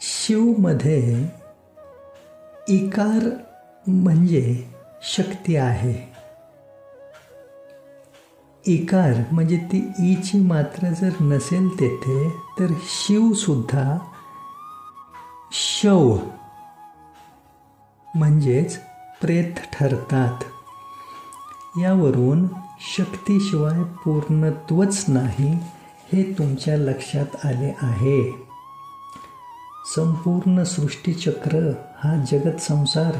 शिवमध्ये इकार म्हणजे शक्ती आहे. इकार म्हणजे ती ईची मात्रा जर नसेल तेथे तर शिवसुद्धा शव म्हणजेच प्रेत ठरतात. यावरून शक्तीशिवाय पूर्णत्वच नाही हे तुमच्या लक्षात आले आहे. संपूर्ण सृष्टीचक्र हा जगत संसार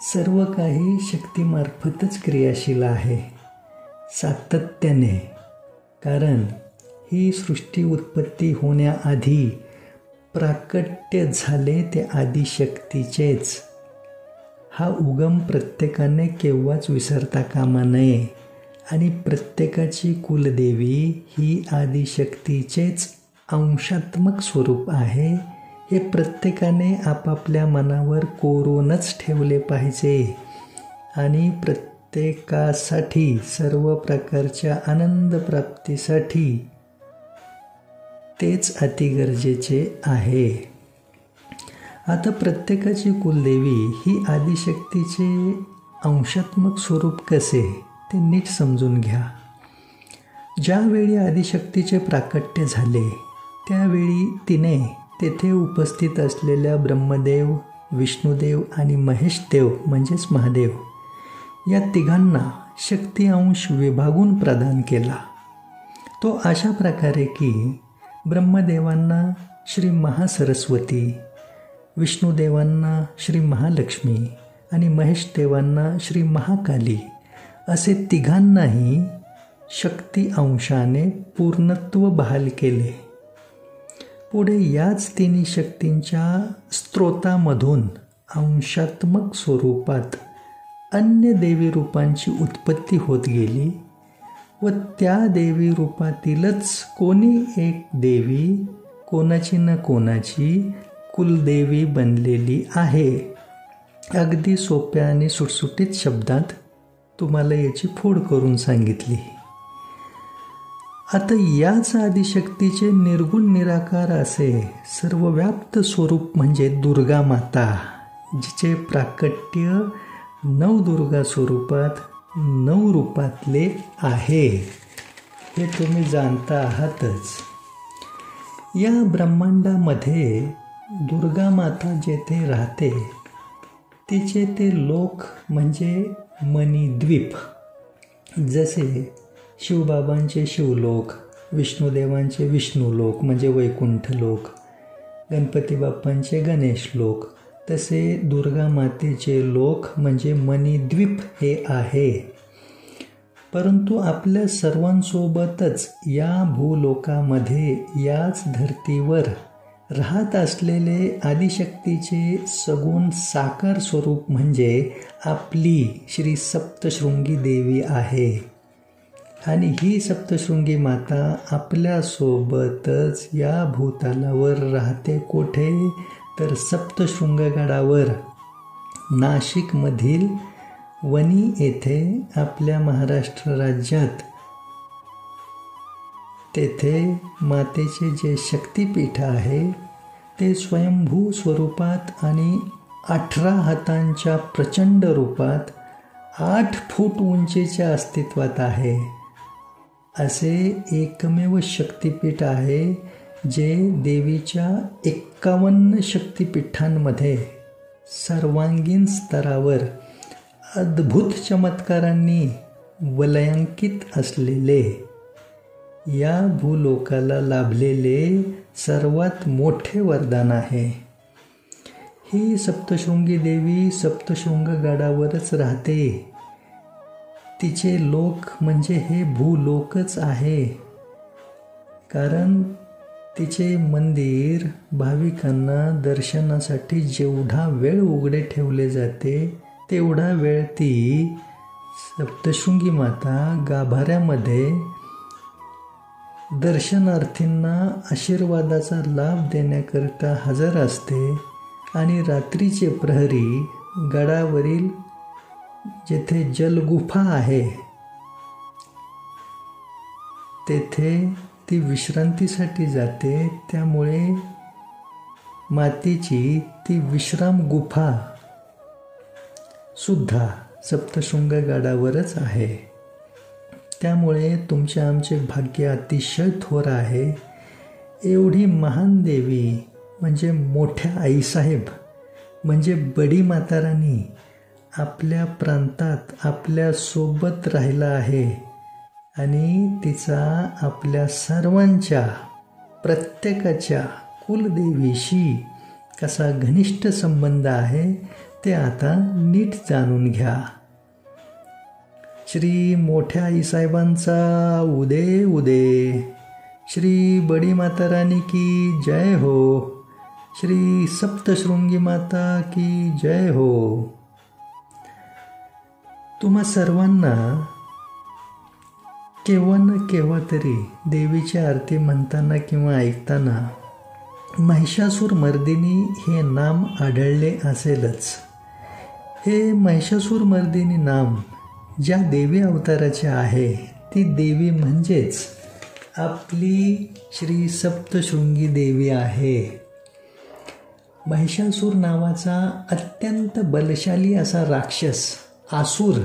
सर्व काही शक्तीमार्फतच क्रियाशील आहे, सातत्याने. कारण ही सृष्टी उत्पत्ती होण्याआधी प्राकट्य झाले ते आदिशक्तीचेच. हा उगम प्रत्येकाने केव्हाच विसरता कामा नये. आणि प्रत्येकाची कुलदेवी ही आदिशक्तीचेच अंशात्मक स्वरूप आहे हे प्रत्येकाने आपापल्या मनावर कोरूनच ठेवले पाहिजे. आणि प्रत्येकासाठी सर्व प्रकारच्या आनंद प्राप्तीसाठी तेच अतिगरजेचे आहे. आता प्रत्येकाची कुलदेवी ही आदिशक्तीचे अंशात्मक स्वरूप कसे ते नीट समजून घ्या. ज्यावेळी आदिशक्तीचे प्राकट्य झाले त्यावेळी तिने तेथे उपस्थित असलेल्या ब्रह्मदेव, विष्णुदेव आणि महेशदेव म्हणजेच महादेव या तिघांना शक्ती अंश विभागून प्रदान केला. तो अशा प्रकारे की ब्रह्मदेवांना श्री महासरस्वती, विष्णुदेवांना श्री महालक्ष्मी आणि महेशदेवांना श्री महाकाली असे तिघांनाही शक्ती अंशाने पूर्णत्व बहाल केले. पुढे याच तिन्ही शक्तींच्या स्त्रोतामधून अंशात्मक स्वरूपात अन्य देवी रूपांची उत्पत्ती होत गेली व त्या देवी रूपातीलच कोणी एक देवी कोणाची न कोणाची कुलदेवी बनलेली आहे. अगदी सोप्या आणि सुटसुटीत शब्दात तुम्हाला याची फोड करून सांगितली. आता याच आदिशक्तीचे निर्गुण निराकार असे सर्वव्याप्त स्वरूप म्हणजे दुर्गा माता, जिचे प्राकट्य नवदुर्गा स्वरूपात 9 रूपातले आहे हे तुम्ही जाणता आहातच. या ब्रह्मांडामध्ये दुर्गा माता जेथे राहते तिचे ते लोक म्हणजे मणिद्वीप. जसे शिवबाबांचे शिवलोक, विष्णुदेवांचे विष्णुलोक म्हणजे वैकुंठ लोक, गणपती बाप्पांचे गणेश लोक, तसे दुर्गा मातेचे लोक म्हणजे मणिद्वीप हे आहे. परंतु आपल्या सर्वांसोबतच या भूलोकामध्ये याच धर्तीवर राहत असलेले आदिशक्तीचे सगुण साकार स्वरूप म्हणजे आपली श्री सप्तशृंगी देवी आहे. आणि ही सप्तशृंगी माता आपल्यासोबतच या भूतलावर राहते. कोठे तर सप्तशृंगगडावर नाशिकमधील वणी येथे आपल्या महाराष्ट्र राज्यात. तेथे मातेचे जे शक्तिपीठ आहे ते स्वयंभू स्वरूपात आणि 18 हातांच्या प्रचंड रूपात 8 फूट उंचीच्या अस्तित्वात आहे. असे एकमेव शक्तिपीठ आहे जे देवीच्या 51 शक्तिपीठांमध्ये सर्वांगीण स्तरावर अद्भुत चमत्कारांनी वलयांकित असलेले, या भूलोकाला लाभलेले सर्वात मोठे वरदान आहे. ही सप्तशृंगी देवी सप्तशृंगगडावरच राहते. तिचे लोक म्हणजे हे भूलोकच आहे. कारण तिचे मंदिर भाविकांना दर्शनासाठी जेवढा वेळ उघडे ठेवले जाते तेवढा वेळ ती सप्तशृंगी माता गाभाऱ्यामध्ये दर्शनार्थींना आशीर्वादाचा लाभ देण्याकरिता हजर असते. आणि रात्रीचे प्रहरी गडावरील जेथे जलगुफा आहे तेथे ती विश्रांतीसाठी जाते. त्यामुळे मातेची ती विश्राम गुफा सुद्धा सप्तशृंग गडावरच आहे. त्यामुळे तुमचे आमचे भाग्य अतिशय थोर आहे. एवढी महान देवी म्हणजे मोठ्या आईसाहेब म्हणजे बडी माता रानी आपल्या प्रांतात आपल्यासोबत राहिला आहे आणि तिचा आपल्या सर्वांच्या प्रत्येकाच्या कुलदेवीशी कसा घनिष्ठ संबंध आहे ते आता नीट जाणून घ्या. श्री मोठ्या आईसाहेबांचा उदे उदे. श्री बडी माता रानी की जय हो. श्री सप्तशृंगी माता की जय हो. तुम्हा सर्वांना केव्हा न केव्हा तरी देवीची आरती म्हणताना किंवा ऐकताना महिषासूर मर्दिनी हे नाम आढळले असेलच. हे महिषासूर मर्दिनी नाम ज्या देवी अवताराचे आहे ती देवी म्हणजेच आपली श्री सप्तशृंगी देवी आहे. महिषासूर नावाचा अत्यंत बलशाली असा राक्षस आसूर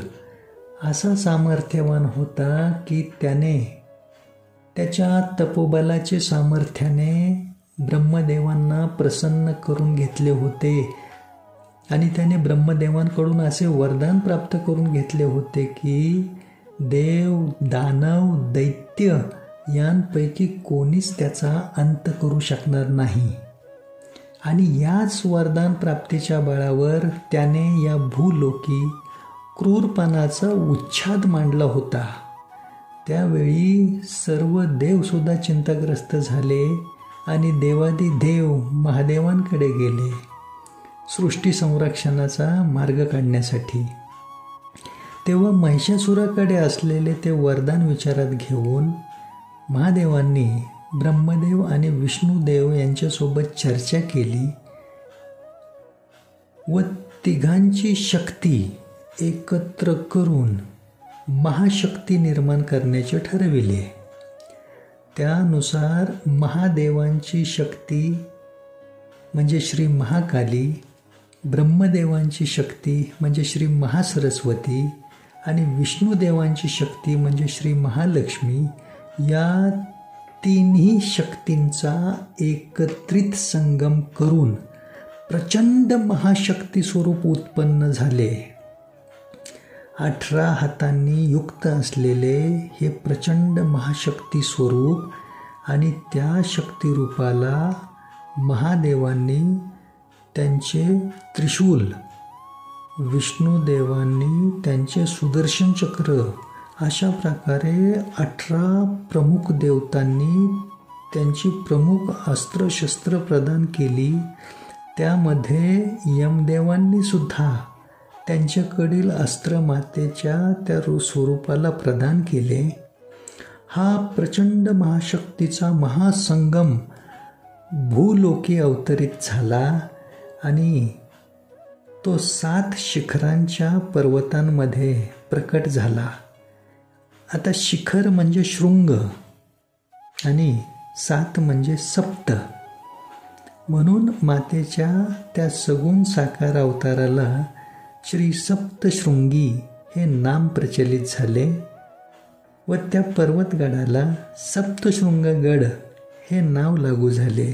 असा सामर्थ्यवान होता की त्याने त्याच्या तपोबलाचे सामर्थ्याने ब्रह्मदेवांना प्रसन्न करून घेतले होते आणि त्याने ब्रह्मदेवांकडून असे वरदान प्राप्त करून घेतले होते की देव दानव दैत्य यांपैकी कोणीच त्याचा अंत करू शकणार नाही. आणि याच वरदान प्राप्तीच्या बळावर त्याने या भूलोकी क्रूरपणाचा उच्छाद मांडला होता. त्यावेळी सर्व देवसुद्धा चिंताग्रस्त झाले आणि देवादी देव महादेवांकडे गेले सृष्टी संरक्षणाचा मार्ग काढण्यासाठी. तेव्हा महिषासुराकडे असलेले ते वरदान विचारात घेऊन महादेवांनी ब्रह्मदेव आणि विष्णुदेव यांच्यासोबत चर्चा केली व तिघांची शक्ती एकत्र करून महाशक्ती निर्माण करण्याचे ठरविले. त्यानुसार महादेवांची शक्ती म्हणजे श्री महाकाली, ब्रह्मदेवांची शक्ती म्हणजे श्री महासरस्वती आणि विष्णुदेवांची शक्ती म्हणजे श्री महालक्ष्मी या तिन्ही शक्तींचा एकत्रित संगम करून प्रचंड महाशक्ती स्वरूप उत्पन्न झाले. 18 हातांनी युक्त असलेले हे प्रचंड महाशक्ती स्वरूप आणि त्या शक्तिरूपाला महादेवांनी त्यांचे त्रिशूल, विष्णुदेवांनी त्यांचे सुदर्शन चक्र अशा प्रकारे 18 प्रमुख देवतांनी त्यांची प्रमुख अस्त्रशस्त्र प्रदान केली. त्यामध्ये यमदेवांनी सुद्धा त्यांच्याकडील अस्त्र मातेच्या त्या स्वरूपाला प्रदान केले. हा प्रचंड महाशक्तीचा महासंगम भूलोकी अवतरित झाला आणि तो 7 शिखरांच्या पर्वतांमध्ये प्रकट झाला. आता शिखर म्हणजे शृंग आणि 7 म्हणजे सप्त, म्हणून मातेच्या त्या सगुण साकार अवताराला श्री सप्तशृंगी हे नाम प्रचलित झाले व त्या पर्वतगडाला सप्तशृंगगड हे नाव लागू झाले.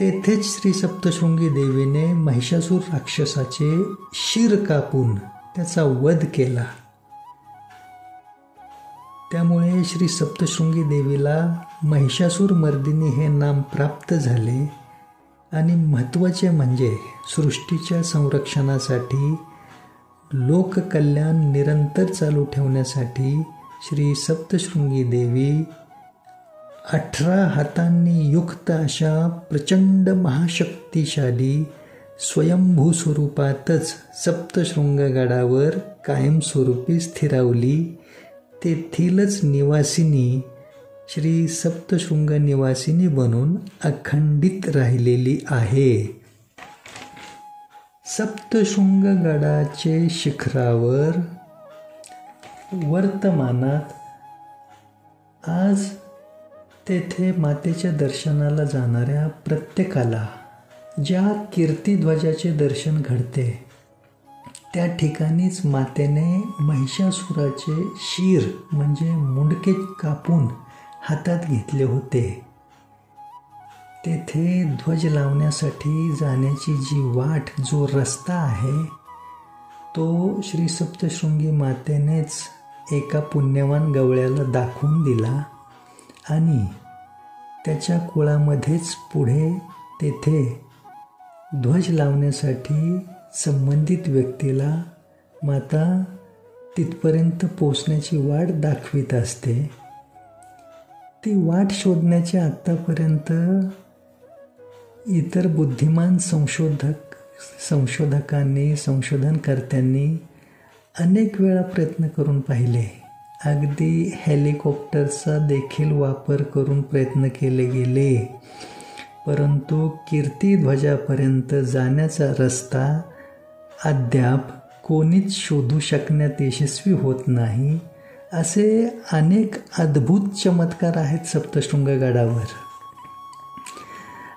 तेथेच श्री सप्तशृंगी देवीने महिषासूर राक्षसाचे शिर कापून त्याचा वध केला. त्यामुळे श्री सप्तशृंगी देवीला महिषासूर मर्दिनी हे नाम प्राप्त झाले. आणि महत्त्वाचे म्हणजे सृष्टीच्या संरक्षणासाठी लोककल्याण निरंतर चालू ठेवण्यासाठी श्री सप्तशृंगी देवी 18 हातांनी युक्त अशा प्रचंड महाशक्तिशाली स्वयंभू स्वरूपातच सप्तशृंगगडावर कायमस्वरूपी स्थिरावली. तेथीलच निवासिनी श्री सप्तशृंग निवासिनी बनून अखंडित राहिलेली आहे. सप्तशृंगगडाचे शिखरावर वर्तमानात आज तेथे मातेच्या दर्शनाला जाणाऱ्या प्रत्येकाला ज्या कीर्तिध्वजाचे दर्शन घडते त्या ठिकाणीच मातेने महिषासुराचे शीर म्हणजे मुंडके कापून हातात घेतले होते. तेथे ध्वज लावण्यासाठी जाण्याची जी वाट, जो रस्ता आहे, तो श्री सप्तशृंगी मातेनेच एका पुण्यवान गवळ्याला दाखवून दिला आणि त्याच्या कुळामध्येच पुढे तेथे ध्वज लावण्यासाठी संबंधित व्यक्तीला माता तिथपर्यंत पोचण्याची वाट दाखवित असते. ती वाट शोधण्याच्या आत्तापर्यंत इतर बुद्धिमान संशोधकांनी, संशोधनकर्त्यांनी अनेक वेळा प्रयत्न करून पाहिले. अगदी हेलिकॉप्टरचा देखील वापर करून प्रयत्न केले गेले, परंतु कीर्तिध्वजापर्यंत जाण्याचा रस्ता अद्याप कोणीच शोधू शकण्यात यशस्वी होत नाही. असे अनेक अद्भुत चमत्कार आहेत सप्तशृंगगडावर.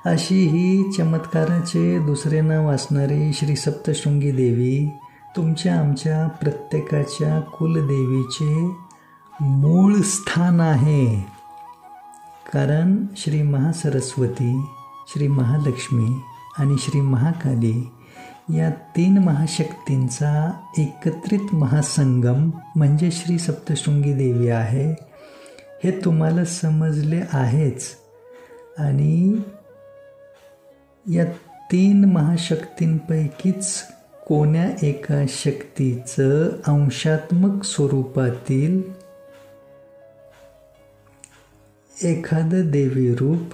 अशी ही चमत्काराचे दुसरे नाव असणारी श्री सप्तशृंगी देवी तुमच्या आमच्या प्रत्येकाच्या कुलदेवीचे मूळ स्थान आहे. कारण श्री महासरस्वती, श्री महालक्ष्मी आणि श्री महाकाली या 3 महाशक्तींचा एकत्रित महासंगम म्हणजे श्री सप्तशृंगी देवी आहे. हे तुम्हाला समजले आहेच. आणि या 3 महाशक्तींपैकीच कोण्या एका शक्तीचं अंशात्मक स्वरूपातील एखादं देवी रूप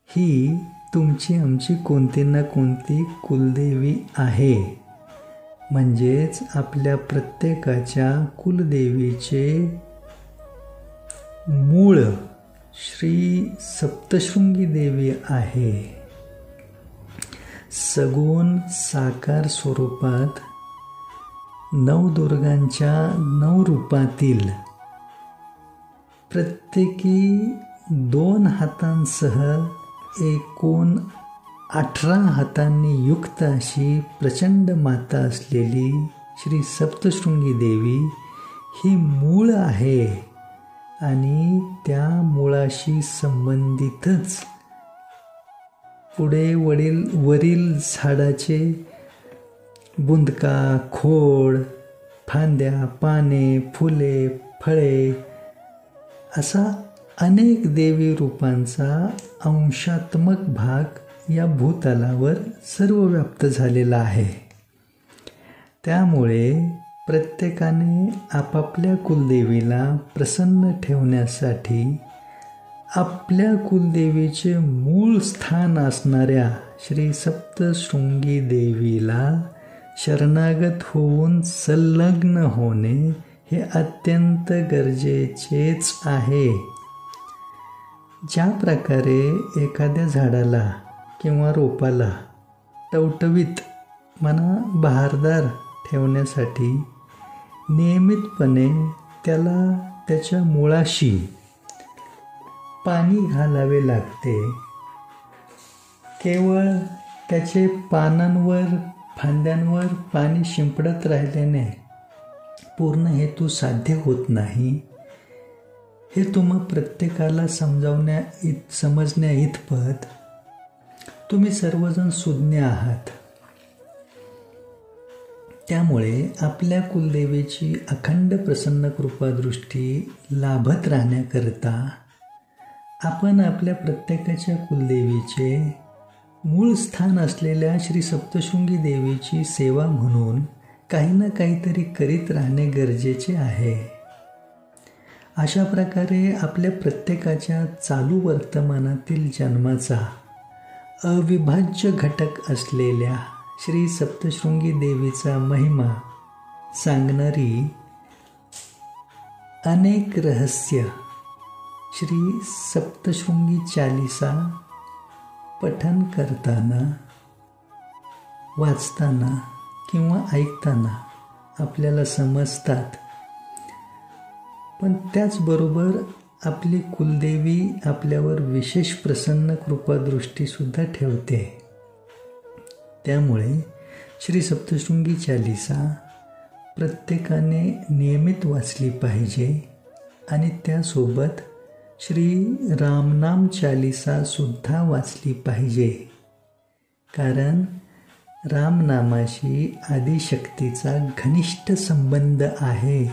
ही तुमची आमची कोणती ना कोणती कुलदेवी आहे. म्हणजेच आपल्या प्रत्येकाच्या कुलदेवीचे मूळ श्री सप्तशृंगी देवी आहे. सगुण साकार स्वरूपात नवदुर्गांच्या 9 रूपातील प्रत्येकी 2 हातांसह एकूण 18 हातांनी युक्त अशी प्रचंड माता असलेली श्री सप्तशृंगी देवी ही मूळ आहे. आणि त्या मुळाशी संबंधितच पुढे वरील झाडाचे बुंदका, खोड, फांद्या, पाने, फुले, फळे असा अनेक देवी रूपांचा अंशात्मक भाग या भूतलावर सर्व व्याप्त झालेला आहे. त्यामुळे प्रत्येकाने आपापल्या कुलदेवीला प्रसन्न ठेवण्यासाठी आपल्या कुलदेवीचे मूळ स्थान असणाऱ्या श्री सप्तशृंगी देवीला शरणागत होऊन संलग्न होणे हे अत्यंत गरजेचेच आहे. ज्या प्रकारे एखाद्या झाडाला किंवा रोपाला टवटवीत बहारदार ठेवण्यासाठी नियमितपणे त्याला त्याच्या मुळाशी पाणी घालावे लागते, केवळ त्याचे पानांवर, फांद्यांवर पाणी शिंपडत राहिल्याने पूर्ण हेतू साध्य होत नाही. हे तुम्हा प्रत्येकाला समजण्या इतपत तुम्ही सर्वजण सुज्ञ आहात. त्यामुळे आपल्या कुलदेवीची अखंड प्रसन्न कृपादृष्टी लाभत राहण्याकरता आपण आपल्या प्रत्येकाच्या कुलदेवीचे मूळ स्थान असलेल्या श्री सप्तशृंगी देवीची सेवा म्हणून काही ना काहीतरी करीत राहणे गरजेचे आहे. अशा प्रकारे आपल्या प्रत्येकाच्या चालू वर्तमानातील जन्माचा अविभाज्य घटक असलेल्या श्री सप्तशृंगी देवीचा महिमा सांगणारी अनेक रहस्य श्री सप्तशृंगी चालिसा पठन करताना, वाचताना किंवा ऐकताना आपल्याला समजतात. पण त्याचबरोबर आपली कुलदेवी आपल्यावर विशेष प्रसन्न कृपादृष्टीसुद्धा ठेवते. त्यामुळे श्री सप्तशृंगी चालिसा प्रत्येकाने नियमित वाचली पाहिजे आणि त्यासोबत श्री रामनाम चालिसासुद्धा वाचली पाहिजे. कारण रामनामाशी आदिशक्तीचा घनिष्ठ संबंध आहे.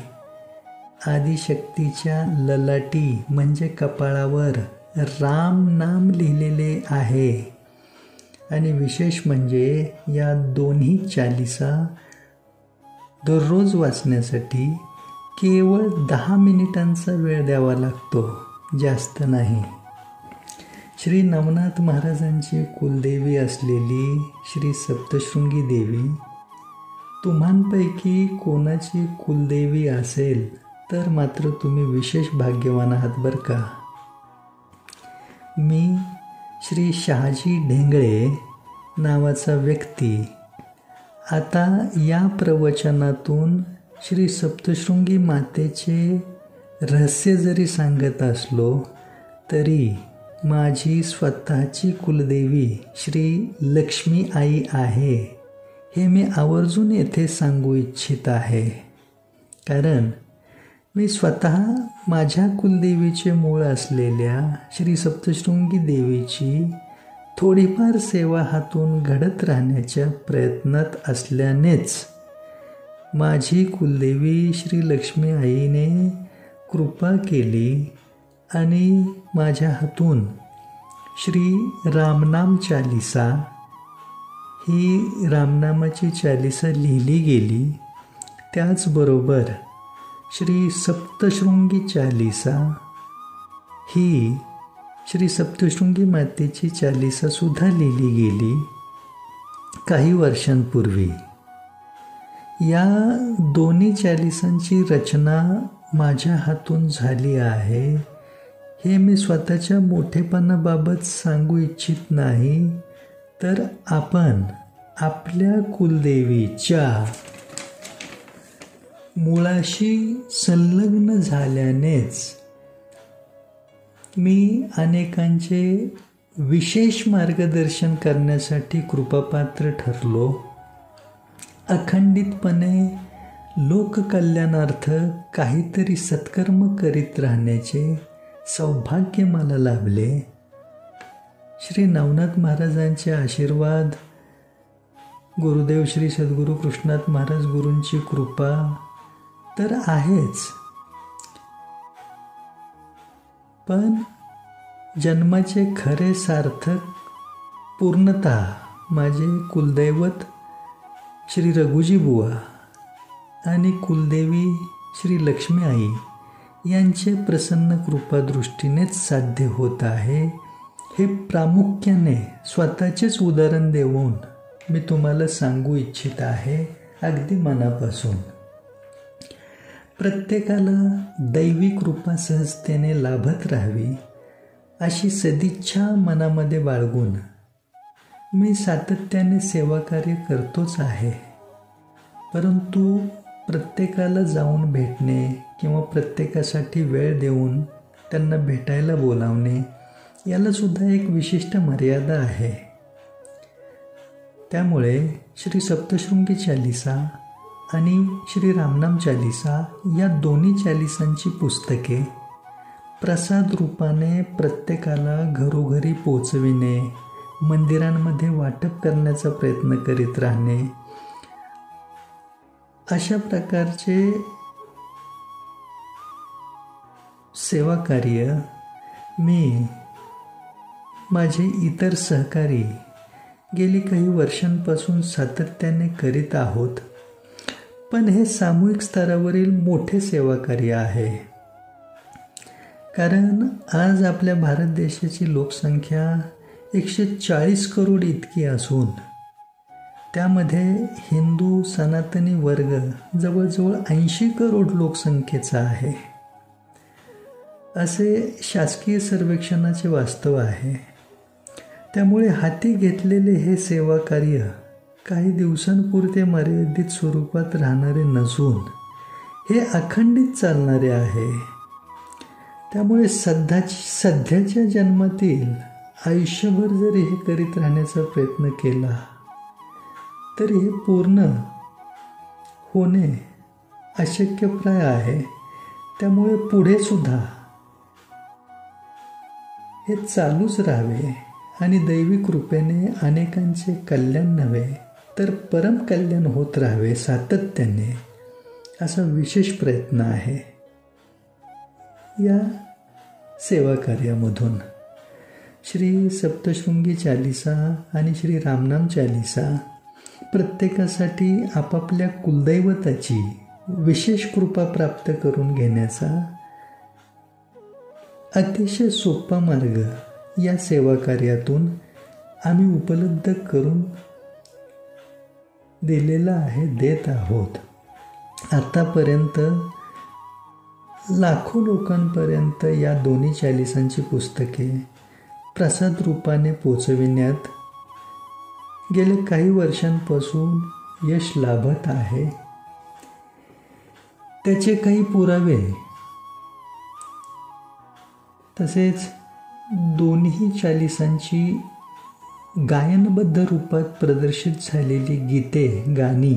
आदिशक्तीच्या ललाटी म्हणजे कपाळावर राम नाम लिहिलेले आहे. आणि विशेष म्हणजे या दोन्ही चालिसा दररोज वाचण्यासाठी केवळ 10 मिनिटांचा वेळ द्यावा लागतो, जास्त नाही. श्री नवनाथ महाराजांची कुलदेवी असलेली श्री सप्तशृंगी देवी तुम्हांपैकी कोणाची कुलदेवी असेल तर मात्र तुम्ही विशेष भाग्यवान आहात बरं का. मी श्री शहाजी ढेंगळे नावाचा व्यक्ती आता या प्रवचनातून श्री सप्तशृंगी मातेचे रहस्य जरी सांगत असलो तरी माझी स्वतःची कुलदेवी श्री लक्ष्मी आई आहे हे मी आवर्जून येथे सांगू इच्छित आहे. कारण मी स्वतः माझ्या कुलदेवीचे मूळ असलेल्या श्री सप्तशृंगी देवीची थोडीफार सेवा हातून घडत राहण्याच्या प्रयत्नात असल्यानेच माझी कुलदेवी श्री लक्ष्मी आईने कृपा केली आणि माझ्या हातून श्री रामनाम चालिसा ही रामनामाची चालिसा लिहिली गेली. त्याचबरोबर श्री सप्तशृंगी चालिसा ही श्री सप्तशृंगी मातेची चालिसासुद्धा लिहिली गेली काही वर्षांपूर्वी. या दोन्ही चालिसांची रचना माझ्या हातून झाली आहे हे मी स्वतःच्या मोठेपणाबाबत सांगू इच्छित नाही, तर आपण आपल्या कुलदेवीच्या मुळाशी संलग्न झाल्यानेच मी अनेकांचे विशेष मार्गदर्शन करण्यासाठी कृपापात्र ठरलो. अखंडितपणे लोककल्याणार्थ काहीतरी सत्कर्म करीत राहण्याचे सौभाग्य मला लाभले. श्री नवनाथ महाराजांचे आशीर्वाद, गुरुदेव श्री सद्गुरू कृष्णात महाराज गुरूंची कृपा तर आहेच, पण जन्माचे खरे सार्थक पूर्णतः माझे कुलदैवत श्री रघुजी बुवा आणि कुलदेवी श्री लक्ष्मी आई यांचे प्रसन्न कृपादृष्टीनेच साध्य होत आहे. हे प्रामुख्याने स्वतःचेच उदाहरण देऊन मी तुम्हाला सांगू इच्छित आहे अगदी मनापासून. प्रत्येकाला दैवी कृपा सहजतेने लाभत राहावी अशी सदिच्छा मनामध्ये बाळगून मी सातत्याने सेवाकार्य करतोच आहे. परंतु प्रत्येकाला जाऊन भेटणे किंवा प्रत्येकासाठी वेळ देऊन त्यांना भेटायला बोलावणे यालासुद्धा एक विशिष्ट मर्यादा आहे. त्यामुळे श्री सप्तशृंगी चालिसा आणि श्री रामनाम चालिसा या दोन्ही चालिसांची पुस्तके प्रसाद रूपाने प्रत्येकाला घरोघरी पोचविणे, मंदिरांमध्ये वाटप करण्याचा प्रयत्न करीत राहणे, अशा प्रकारचे सेवाकार्य मी माझे इतर सहकारी गेली काही वर्षांपासून सातत्याने करीत आहोत. पण हे सामूहिक स्तरावरील मोठे सेवाकार्य आहे. कारण आज आपल्या भारत देशाची लोकसंख्या 140 करोड इतकी असून त्यामध्ये हिंदू सनातनी वर्ग जवळजवळ 80 करोड लोकसंख्येचा आहे, असे शासकीय सर्वेक्षणाचे वास्तव आहे. त्यामुळे हाती घेतलेले हे सेवाकार्य काही दिवसांपुरते मर्यादित स्वरूपात राहणारे नसून हे अखंडित चालणारे आहे. त्यामुळे सध्याच्या जन्मातील आयुष्यभर जरी हे करीत राहण्याचा प्रयत्न केला तर हे पूर्ण होणे अशक्यप्राय आहे. त्यामुळे पुढे सुद्धा हे चालूच राहावे आणि दैवी कृपेने अनेकांचे कल्याण नव्हे तर परम कल्याण होत राहावे सातत्याने, असा विशेष प्रयत्न आहे या सेवा कार्यामधून. श्री सप्तशृंगी चालिसा आणि श्री रामनाम चालिसा प्रत्येकासाठी आपापल्या कुलदैवताची विशेष कृपा प्राप्त करून घेण्याचा अतिशय सोपा मार्ग या सेवा कार्यातून आम्ही उपलब्ध करून दिलेला आहे, देत आहोत. आतापर्यंत लाखो लोकांपर्यंत या दोन्ही चालिसांची पुस्तके प्रसाद रूपाने पोचविण्यात गेल्या काही वर्षांपासून यश लाभत आहे. त्याचे काही पुरावे तसेच दोन्ही चालिसांची गायनबद्ध रूपात प्रदर्शित झालेली गीते, गाणी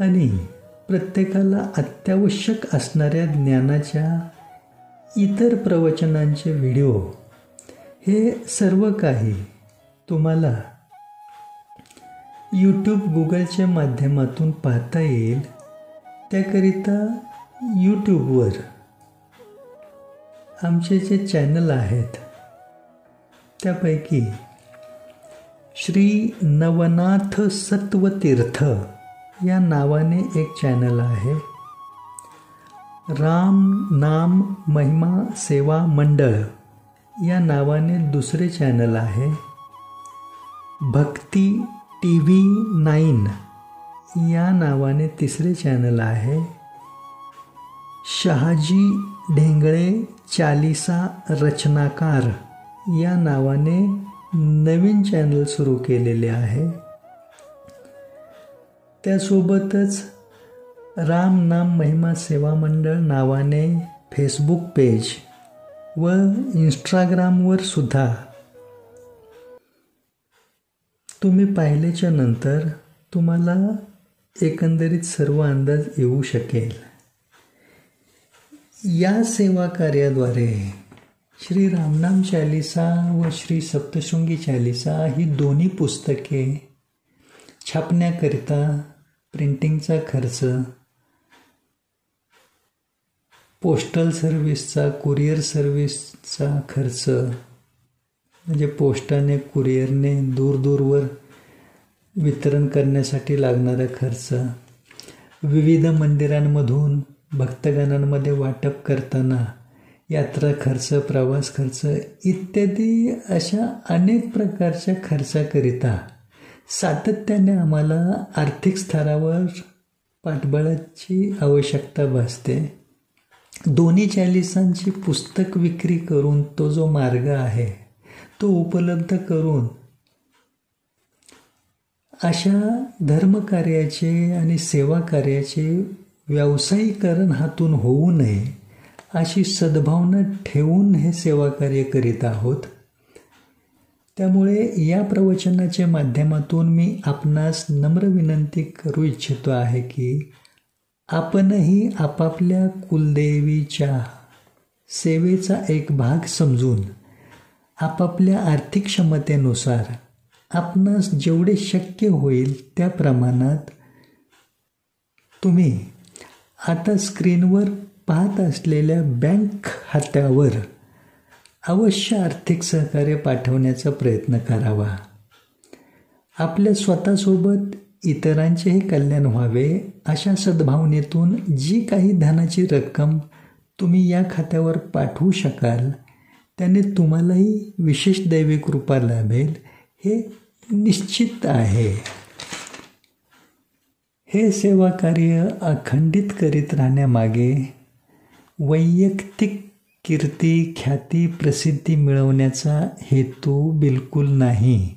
आणि प्रत्येकाला अत्यावश्यक असणाऱ्या ज्ञानाच्या इतर प्रवचनांचे व्हिडिओ, हे सर्व काही तुम्हाला यूट्यूब, गुगलच्या माध्यमातून पाहता येईल. त्याकरिता यूट्यूबवर आमचे जे चॅनल आहेत त्यापैकी श्री नवनाथ सत्वतीर्थ या नावाने एक चॅनल आहे. राम नाम महिमा सेवा मंडळ या नावाने दुसरे चॅनल आहे. भक्ती TV 9 या नावाने तिसरे चॅनल आहे. शहाजी ढेंगळे चालिसा रचनाकार या नावाने नवीन चॅनल सुरू केलेले आहे. त्यासोबतच राम नाम महिमा सेवा मंडळ नावाने फेसबुक पेज व इंस्टाग्रामवर सुद्धा तुम्ही पाहिल्याच्या नंतर तुम्हाला एकंदरीत सर्व अंदाज येऊ शकेल. या सेवा कार्याद्वारे श्री रामनाम चालिसा व श्री सप्तशृंगी चालिसा ही दोन्ही पुस्तके छापण्याकरिता प्रिंटिंगचा खर्च, पोस्टल सर्व्हिसचा, कुरिअर सर्व्हिसचा खर्च, म्हणजे पोस्टाने कुरिअरने दूरवर वितरण करण्यासाठी लागणारा खर्च, विविध मंदिरांमधून भक्तगणांमध्ये वाटप करताना यात्रा खर्च, प्रवास खर्च इत्यादी अशा अनेक प्रकारच्या खर्चाकरिता सातत्याने आम्हाला आर्थिक स्तरावर पाठबळाची आवश्यकता भासते. दोन्ही चालिसांची पुस्तक विक्री करून तो जो मार्ग आहे तो उपलब्ध करून अशा धर्मकार्याचे आणि सेवा कार्याचे व्यावसायीकरण हातून होऊ नये अशी सद्भावना ठेवून हे सेवा कार्य करीत आहोत. त्यामुळे या प्रवचनाच्या माध्यमातून मी आपणास नम्र विनंती करू इच्छितो आहे की आपणही आपापल्या कुलदेवीच्या सेवेचा एक भाग समजून आपापल्या आर्थिक क्षमतेनुसार आपणास जेवढे शक्य होईल त्या प्रमाणात तुम्ही आता स्क्रीनवर पाहत असलेल्या बँक खात्यावर अवश्य आर्थिक सहकार्य पाठवण्याचा प्रयत्न करावा. आपल्या स्वतःसोबत इतरांचेही कल्याण व्हावे अशा सद्भावनेतून जी काही धनाची रक्कम तुम्ही या खात्यावर पाठवू शकाल त्याने तुम्हालाही विशेष दैवी कृपा लाभेल हे निश्चित आहे. हे सेवा कार्य अखंडित करीत राहण्यामागे वैयक्तिक कीर्ती, ख्याती, प्रसिद्धी मिळवण्याचा हेतू बिलकुल नाही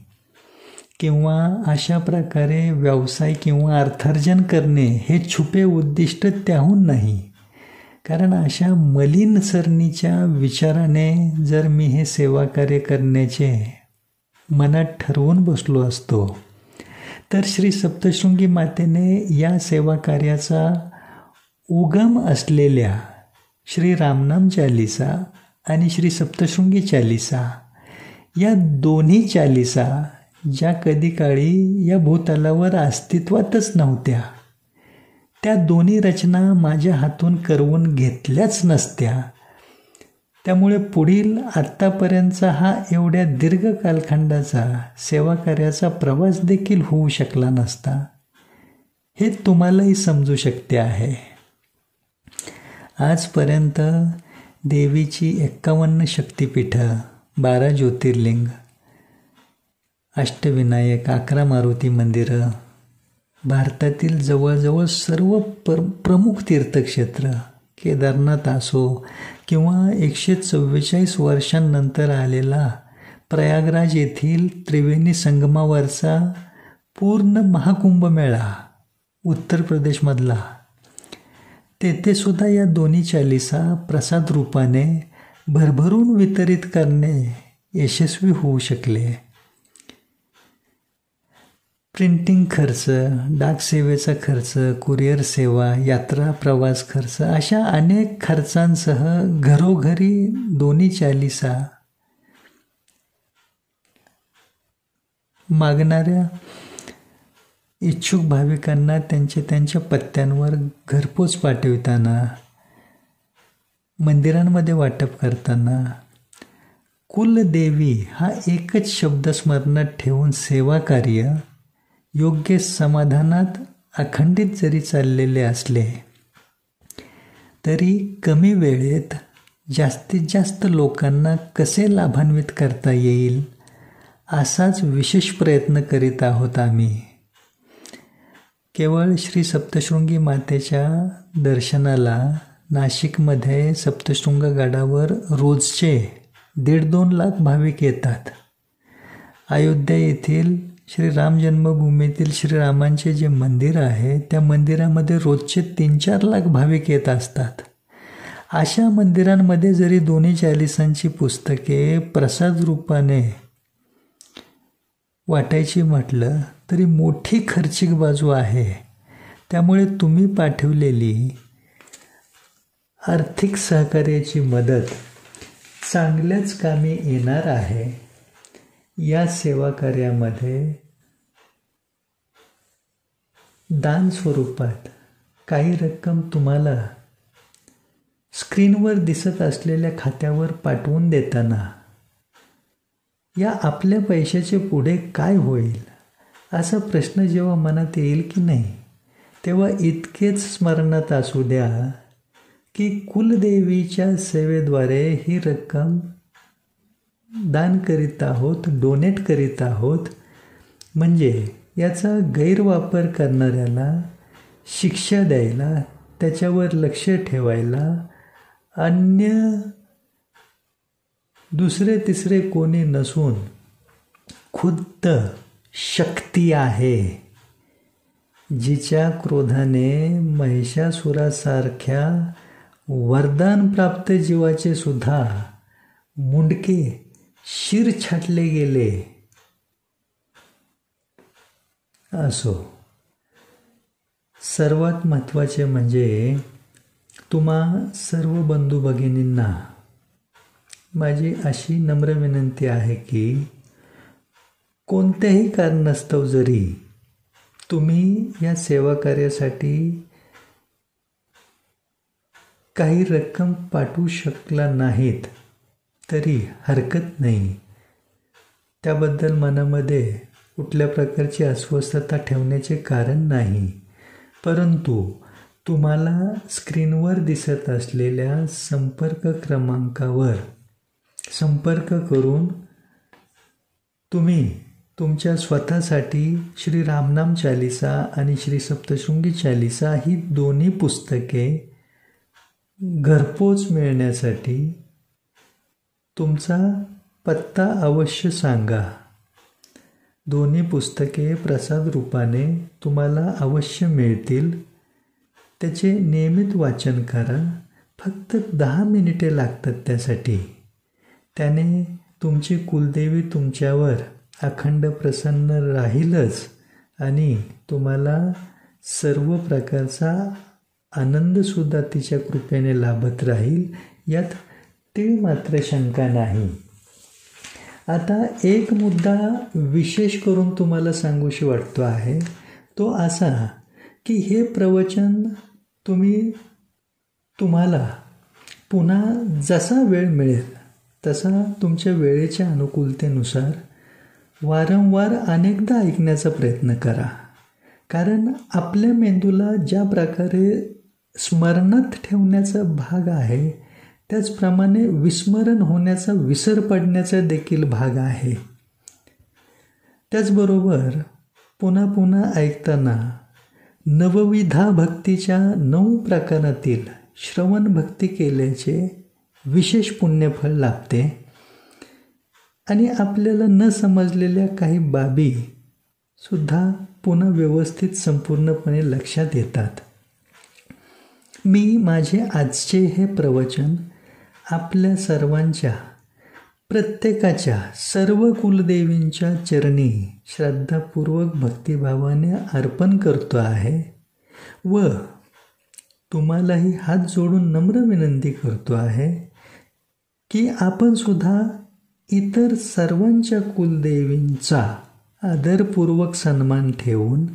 किंवा अशा प्रकारे व्यवसाय किंवा अर्थार्जन करणे हे छुपे उद्दिष्ट त्याहून नाही. कारण अशा मलिन सरणीच्या विचाराने जर मी हे सेवा कार्य करण्याचे मनात ठरवून बसलो असतो तर श्री सप्तशृंगी मातेने या सेवा कार्याचा उगम असलेल्या श्री रामनाम चालिसा आणि श्री सप्तशृंगी चालिसा या दोन्ही चालिसा ज्या कधी काळी या भूतलावर अस्तित्वातच नव्हत्या, त्या दोन्ही रचना माझ्या हातून करवून घेतल्याच नसत्या. त्यामुळे पुढील आत्तापर्यंतचा हा एवढ्या दीर्घ कालखंडाचा सेवा कार्याचा प्रवास देखील होऊ शकला नसता, हे तुम्हालाही समजू शकते आहे. आजपर्यंत देवीची 51 शक्तिपीठं, 12 ज्योतिर्लिंग, अष्टविनायक, 11 मारुती मंदिरं, भारतातील जवळजवळ सर्व प्रमुख तीर्थक्षेत्र, केदारनाथ असो किंवा 144 वर्षांनंतर आलेला प्रयागराज येथील त्रिवेणी संगमावरचा पूर्ण महाकुंभमेळा उत्तर प्रदेशमधला, तेथे सुद्धा या दोन्ही चालिसा प्रसाद रूपाने भरभरून वितरित करणे यशस्वी होऊ शकले. प्रिंटिंग खर्च, डाक सेवेचा खर्च, कुरिअर सेवा, यात्रा प्रवास खर्च अशा अनेक खर्चांसह घरोघरी दोन्ही चालिसा मागणाऱ्या इच्छुक भाविकांना त्यांच्या पत्त्यांवर घरपोच पाठविताना, मंदिरांमध्ये वाटप करताना कुलदेवी हा एकच शब्द स्मरणात ठेवून सेवा कार्य योग्य समाधानात अखंडित जरी चाललेले असले तरी कमी वेळेत जास्तीत जास्त लोकांना कसे लाभान्वित करता येईल असाच विशेष प्रयत्न करीत आहोत आम्ही. केवळ श्री सप्तशृंगी मातेच्या दर्शनाला नाशिकमध्ये सप्तशृंग गडावर रोजचे 1.5-2 लाख भाविक येतात. अयोध्या येथील श्री राम जन्मभूमीतील श्रीरामांचे जे मंदिर आहे त्या मंदिरामध्ये रोजचे 3-4 लाख भाविक येत असतात. अशा मंदिरांमध्ये जरी दोन्ही चालिसांची पुस्तके प्रसाद रूपाने वाटायची म्हटलं तरी मोठी खर्चिक बाजू आहे. त्यामुळे तुम्ही पाठवलेली आर्थिक सहकार्याची मदत चांगल्याच कामी येणार आहे. या सेवा कार्यामध्ये दान स्वरूपात काही रक्कम तुम्हाला स्क्रीनवर दिसत असलेल्या खात्यावर पाठवून देताना या आपल्या पैशाचे पुढे काय होईल असा प्रश्न जेव्हा मनात येईल की नाही, तेव्हा इतकेच स्मरणात असू द्या की कुलदेवीच्या सेवेद्वारे ही रक्कम दान करीत आहोत, डोनेट करीत आहोत. म्हणजे याचा गैरवापर करणाऱ्याला शिक्षा द्यायला, त्याच्यावर लक्ष ठेवायला अन्य दुसरे तिसरे कोणी नसून खुद्द शक्ती आहे, जिच्या क्रोधाने महिषासुरासारख्या वरदानप्राप्त जीवाचे सुद्धा मुंडके शिर छाटले गेले. असो, सर्वात महत्त्वाचे म्हणजे तुम्हा सर्व बंधू भगिनींना माझी अशी नम्र विनंती आहे की कोणत्याही कारणास्तव जरी तुम्ही या सेवा कार्यासाठी काही रक्कम पाठवू शकला नाहीत तरी हरकत नाही. त्याबद्दल मनामध्ये कुठल्या प्रकारची अस्वस्थता ठेवण्याचे कारण नाही. परंतु तुम्हाला स्क्रीनवर दिसत असलेल्या संपर्क क्रमांकावर संपर्क करून तुम्ही तुमच्या स्वतःसाठी श्री रामनाम चालिसा आणि श्री सप्तशृंगी चालिसा ही दोन्ही पुस्तके घरपोच मिळण्यासाठी तुमचा पत्ता अवश्य सांगा. दोन्ही पुस्तके प्रसाद रूपाने तुम्हाला अवश्य मिळतील. त्याचे नियमित वाचन करा. फक्त 10 मिनिटे लागतात त्यासाठी. त्याने तुमची कुलदेवी तुमच्यावर अखंड प्रसन्न राहीलच आणि तुम्हाला सर्व प्रकारचा आनंदसुद्धा तिच्या कृपेने लाभत राहील, यात तीळ मात्र शंका नाही. आता एक मुद्दा विशेष करून तुम्हाला सांगूशी वाटतो आहे, तो असा की हे प्रवचन तुम्हाला पुन्हा जसा वेळ मिळेल तसा तुमच्या वेळेच्या अनुकूलतेनुसार वारंवार अनेकदा ऐकण्याचा प्रयत्न करा. कारण आपल्या मेंदूला ज्या प्रकारे स्मरणात ठेवण्याचा भाग आहे, त्याचप्रमाणे विस्मरण होण्याचा, विसर पडण्याचा देखील भाग आहे. त्याचबरोबर पुन्हा पुन्हा ऐकताना नवविधा भक्तीच्या 9 प्रकारातील श्रवण भक्ती केल्याचे विशेष पुण्यफळ लाभते आणि आपल्याला न समजलेल्या काही बाबी सुद्धा पुन्हा व्यवस्थित संपूर्णपणे लक्षात येतात. मी माझे आजचे हे प्रवचन आपल्या सर्वांच्या, प्रत्येकाच्या, सर्व कुलदेवींच्या चरणी श्रद्धापूर्वक भक्तिभावाने अर्पण करतो आहे व तुम्हालाही हात जोडून नम्र विनंती करतो आहे की आपण सुद्धा इतर सर्वांच्या कुलदेवींचा आदरपूर्वक सन्मान ठेवून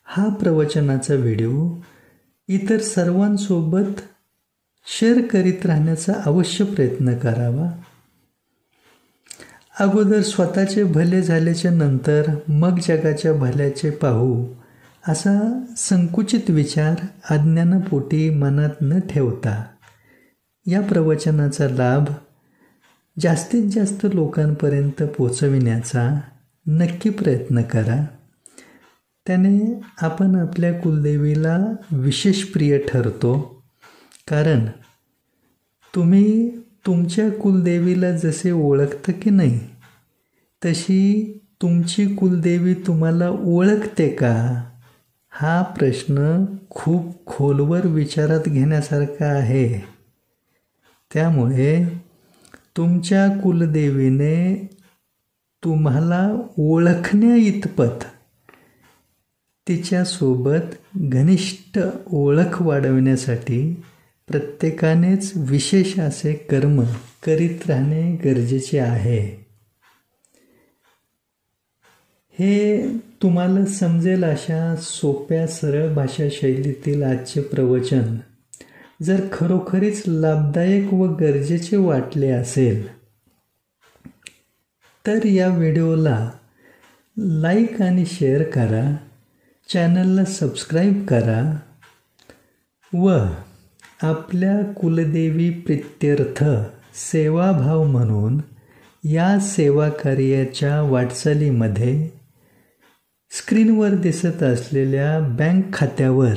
हा प्रवचनाचा व्हिडिओ इतर सर्वांसोबत शेअर करीत राहण्याचा अवश्य प्रयत्न करावा. अगोदर स्वतःचे भले झाल्याच्या नंतर मग जगाच्या भल्याचे पाहू, असा संकुचित विचार अज्ञानापोटी मनात न ठेवता या प्रवचनाचा लाभ जास्तीत जास्त लोकांपर्यंत पोचविण्याचा नक्की प्रयत्न करा. त्याने आपण आपल्या कुलदेवीला विशेष प्रिय ठरतो. कारण तुम्ही तुमच्या कुलदेवीला जसे ओळखता की नाही, तशी तुमची कुलदेवी तुम्हाला ओळखते का, हा प्रश्न खूप खोलवर विचारात घेण्यासारखा आहे. त्यामुळे तुमच्या कुलदेवीने तुम्हाला ओळखण्या इतपत तिच्यासोबत घनिष्ठ ओळख वाढवण्यासाठी प्रत्येकानेच विशेष असे कर्म करीत राहणे गरजेचे आहे. हे तुम्हाला समजेल अशा सोप्या सरळ भाषा शैलीतील आजचे प्रवचन जर खरोखरीच लाभदायक व गरजेचे वाटले असेल तर या व्हिडिओला लाईक आणि शेअर करा, चॅनलला सबस्क्राईब करा व आपल्या कुलदेवी प्रित्यर्थ सेवाभाव म्हणून या सेवा कार्याच्या वाटचालीमध्ये स्क्रीनवर दिसत असलेल्या बँक खात्यावर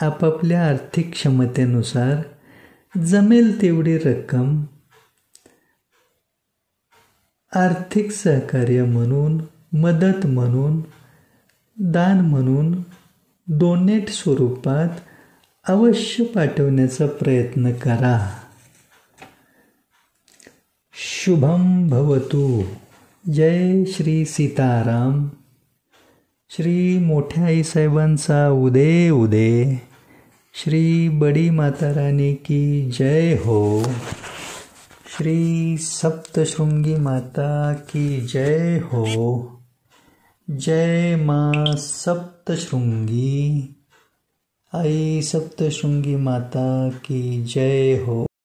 आपापल्या आर्थिक क्षमतेनुसार जमेल तेवढी रक्कम आर्थिक सहकार्य म्हणून, मदत म्हणून, दान म्हणून, डोनेट स्वरूपात अवश्य पाठवण्याचा प्रयत्न करा. शुभम भवतु. जय श्री सीताराम. श्री मोठ्या आईसाहेबांचा उदे उदे. श्री बडी माता रानी की जय हो. श्री सप्तशृंगी माता की जय हो. जय माँ सप्तशृंगी. आई सप्तशृंगी माता की जय हो.